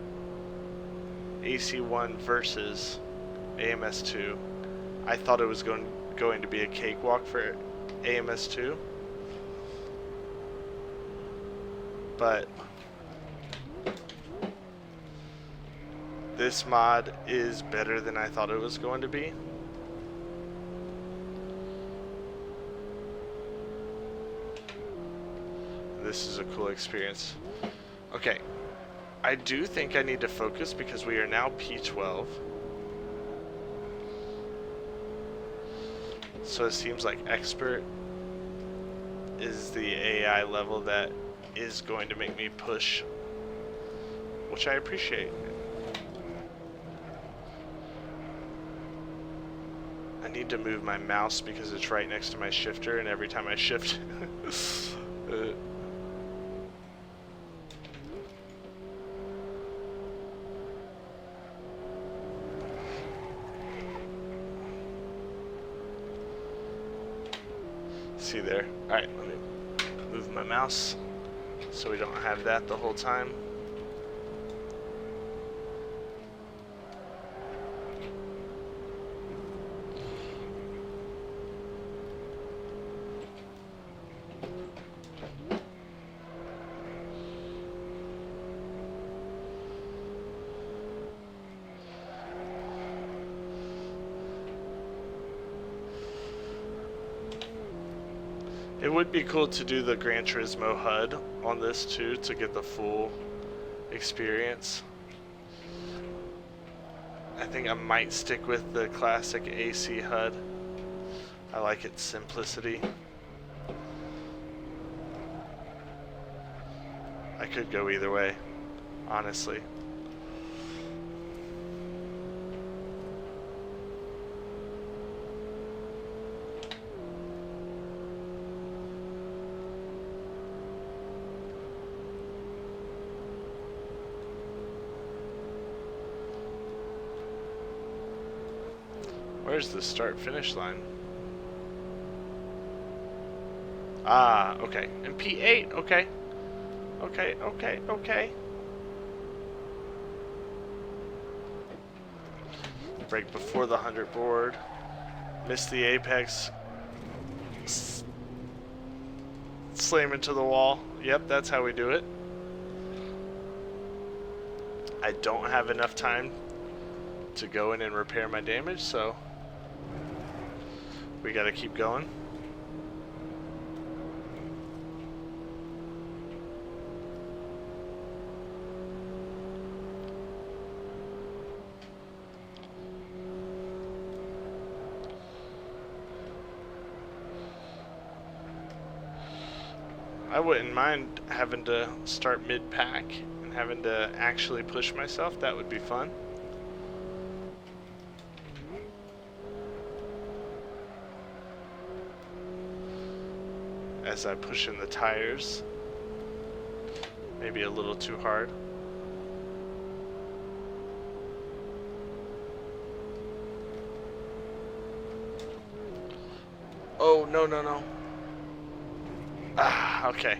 AC1 versus AMS2, I thought it was going to be a cakewalk for AMS2. But this mod is better than I thought it was going to be. This is a cool experience. Okay, I do think I need to focus because we are now P12. So it seems like expert is the AI level that is going to make me push, which I appreciate. I need to move my mouse because it's right next to my shifter, and every time I shift see there. Alright, let me move my mouse so we don't have that the whole time. It would be cool to do the Gran Turismo HUD on this too to get the full experience. I think I might stick with the classic AC HUD. I like its simplicity. I could go either way, honestly. Where's the start-finish line? Ah, okay. And P8, okay. Okay. Brake before the 100 board. Missed the apex. Slam into the wall. Yep, that's how we do it. I don't have enough time to go in and repair my damage, so we gotta keep going. I wouldn't mind having to start mid-pack and having to actually push myself. That would be fun. As I push in the tires, maybe a little too hard. Oh, no. Ah, okay.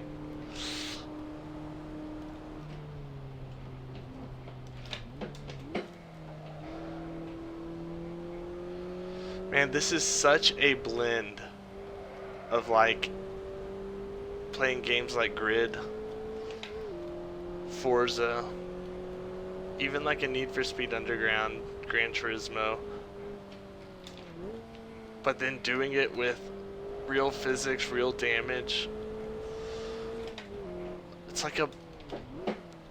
Man, this is such a blend of like playing games like Grid, Forza, even like a Need for Speed Underground, Gran Turismo, but then doing it with real physics, real damage. It's like a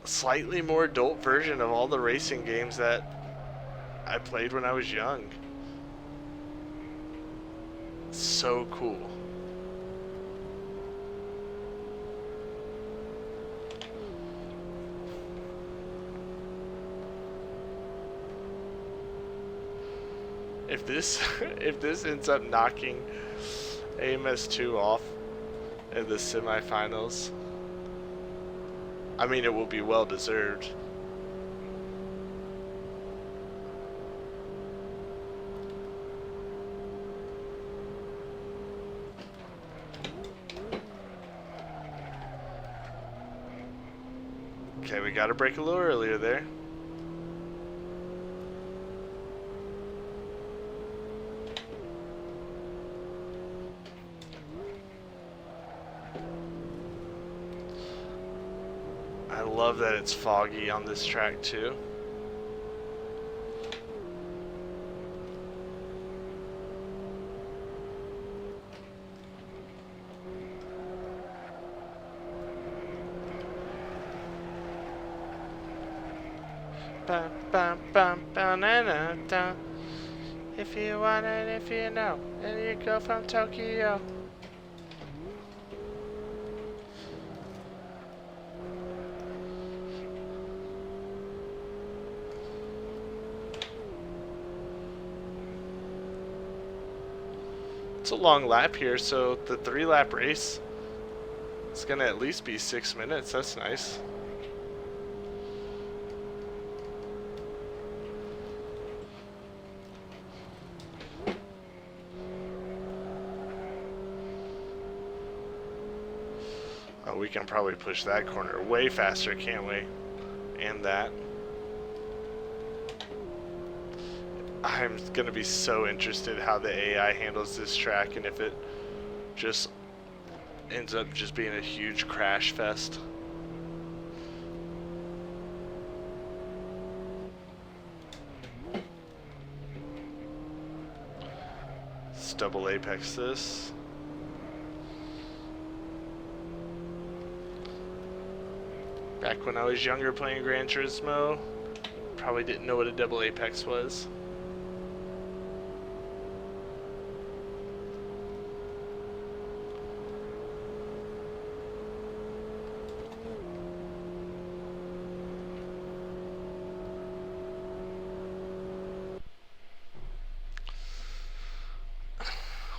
slightly more adult version of all the racing games that I played when I was young. It's so cool. If this ends up knocking AMS2 off in the semifinals, I mean, it will be well deserved. Okay, we got to brake a little earlier there. I love that it's foggy on this track too. Bum, bum, bum, bum, na, na, na. If you want it, if you know, and you go from Tokyo. It's a long lap here, so the 3-lap race is gonna at least be 6 minutes. That's nice. Oh, we can probably push that corner way faster, can't we? And that. I'm gonna be so interested how the AI handles this track and if it just ends up just being a huge crash fest. Let's double apex this. Back when I was younger playing Gran Turismo, probably didn't know what a double apex was.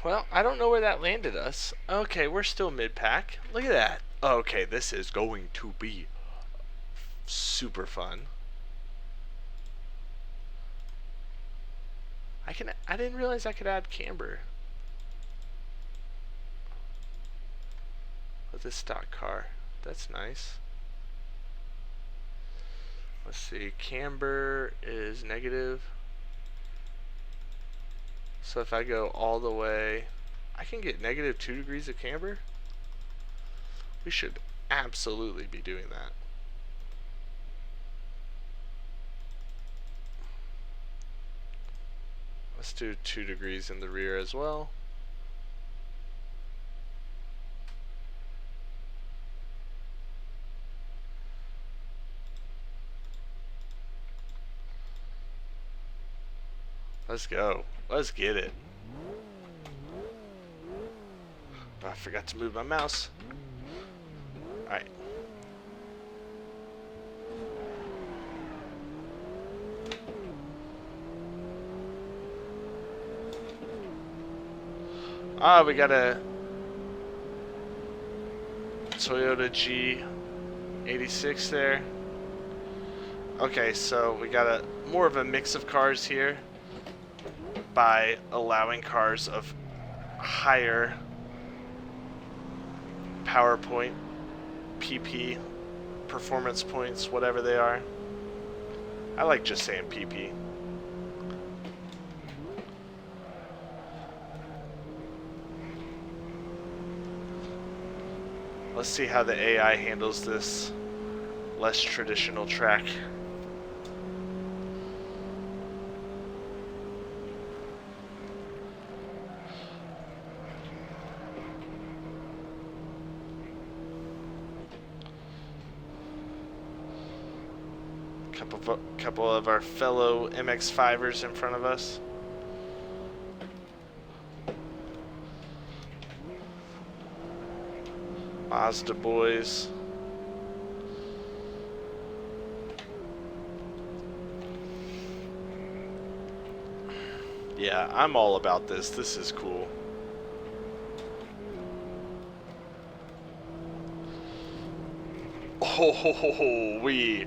Well, I don't know where that landed us. Okay, we're still mid-pack. Look at that. Okay, this is going to be super fun. I didn't realize I could add camber with this stock car. That's nice. Let's see, camber is negative. So if I go all the way, I can get negative 2 degrees of camber. We should absolutely be doing that. Let's do 2 degrees in the rear as well. Let's go. Let's get it. Oh, I forgot to move my mouse. Alright. Ah, we got a Toyota G86 there. Okay, so we got more of a mix of cars here by allowing cars of higher power point, PP, performance points, whatever they are. I like just saying PP. Let's see how the AI handles this less traditional track. Couple of our fellow MX-5ers in front of us. Mazda boys. Yeah, I'm all about this. This is cool. Oh, we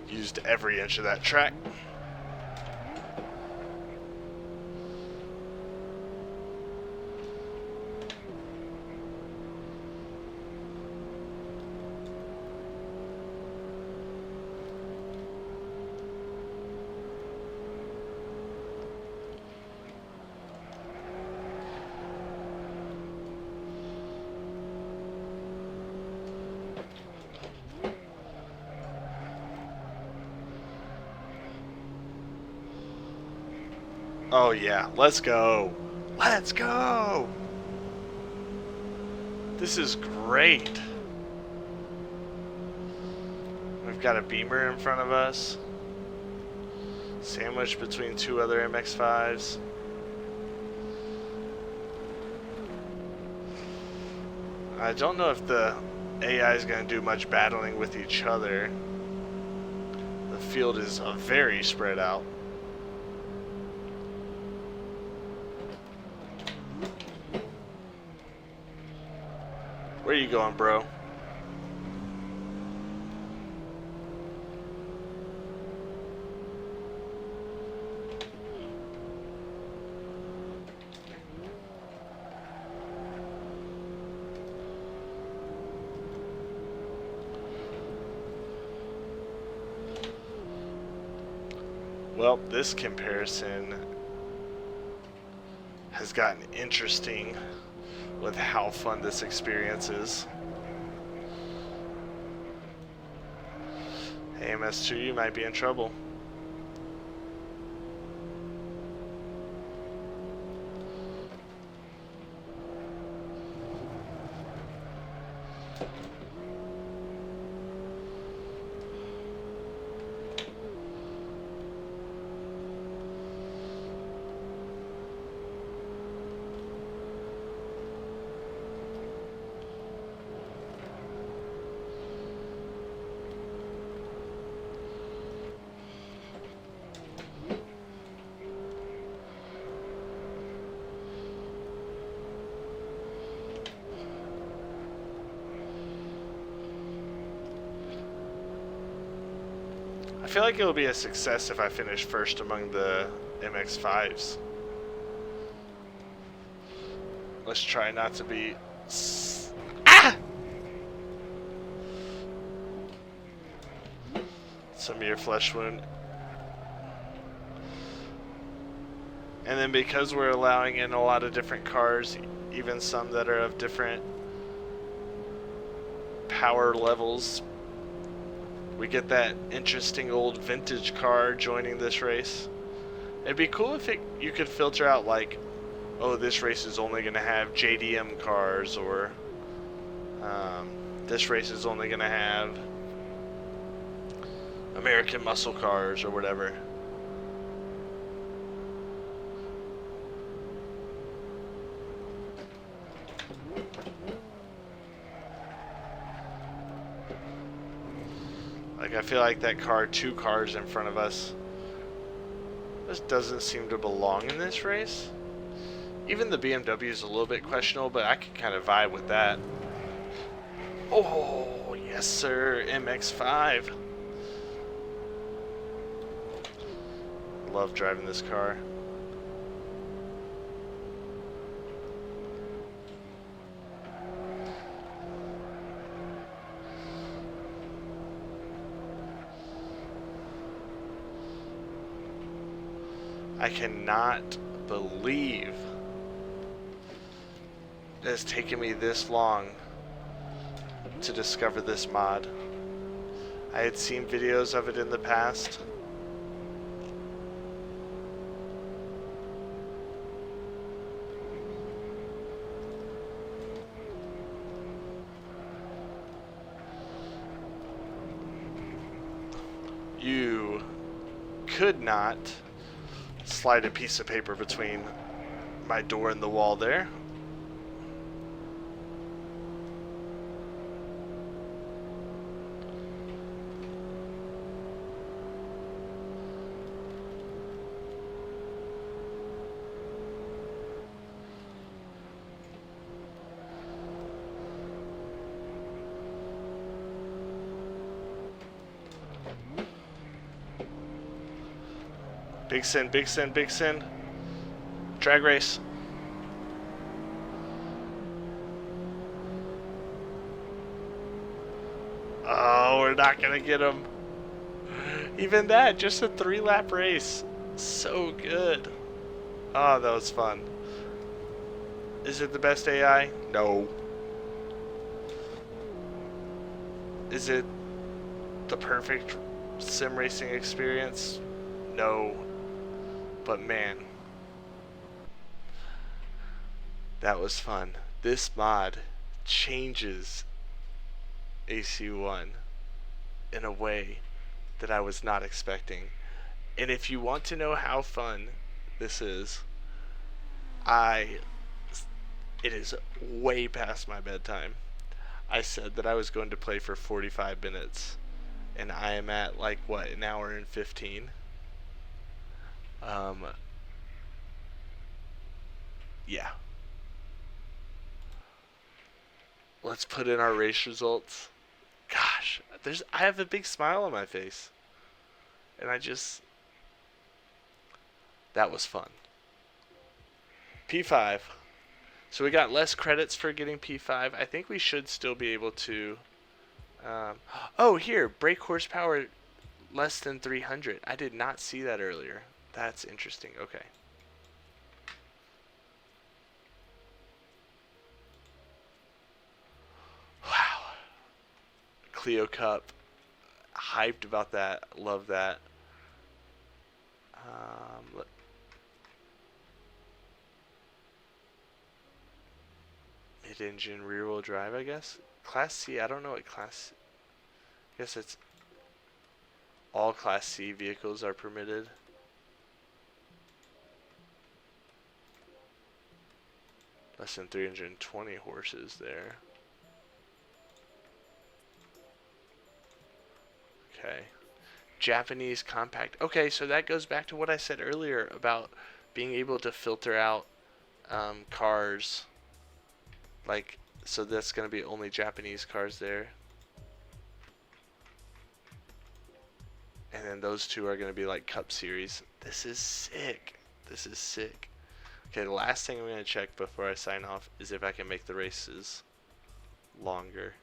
used every inch of that track. Oh yeah, let's go. Let's go. This is great. We've got a Beamer in front of us, sandwiched between 2 other MX-5s. I don't know if the AI is going to do much battling with each other. The field is very spread out. Where are you going, bro? Well, this comparison has gotten interesting with how fun this experience is. Hey, MS2, you might be in trouble. I feel like it'll be a success if I finish first among the MX-5s. Let's try not to be... Some of your flesh wound. And then because we're allowing in a lot of different cars, even some that are of different power levels, we get that interesting old vintage car joining this race. It'd be cool if you could filter out like, oh, this race is only going to have JDM cars, or this race is only going to have American muscle cars, or whatever. Like, I feel like that car 2 cars in front of us, this doesn't seem to belong in this race. Even the BMW is a little bit questionable, but I can kind of vibe with that. Oh, yes sir, MX-5. Love driving this car. I cannot believe it has taken me this long to discover this mod. I had seen videos of it in the past. You could not slide a piece of paper between my door and the wall there. Big sin, big sin, big sin. Drag race. Oh, we're not gonna get him. Even that, just a 3-lap race. So good. Oh, that was fun. Is it the best AI? No. Is it the perfect sim racing experience? No. But man, that was fun. This mod changes AC1 in a way that I was not expecting. And if you want to know how fun this is, it is way past my bedtime. I said that I was going to play for 45 minutes, and I am at like what, an hour and 15. Yeah. Let's put in our race results. Gosh, I have a big smile on my face. And that was fun. P5. So we got less credits for getting P5. I think we should still be able to, oh, here, brake horsepower less than 300. I did not see that earlier. That's interesting. Okay. Wow. Clio Cup. Hyped about that. Love that. Um, Mid-engine rear-wheel drive, I guess. Class C. I don't know what class. I guess it's all Class C vehicles are permitted. Less than 320 horses there. Okay. Japanese compact. Okay, so that goes back to what I said earlier about being able to filter out cars. Like, so that's going to be only Japanese cars there. And then those two are going to be like Cup Series. This is sick. This is sick. Okay, the last thing I'm going to check before I sign off is if I can make the races longer.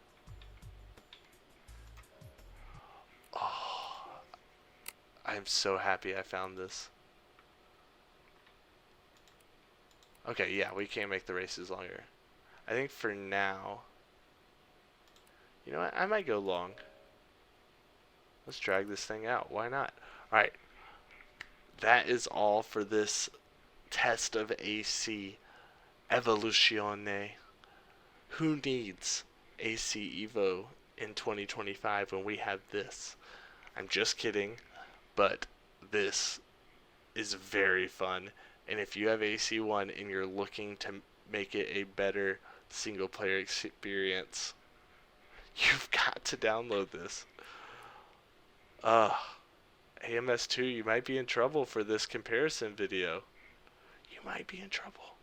Oh, I'm so happy I found this. Okay, yeah, we can make the races longer. I think for now, you know what, I might go long. Let's drag this thing out. Why not? Alright, that is all for this test of AC Evoluzione. Who needs AC Evo in 2025 when we have this? I'm just kidding, but this is very fun. And if you have AC1 and you're looking to make it a better single player experience, you've got to download this. AMS2, you might be in trouble for this comparison video. You might be in trouble.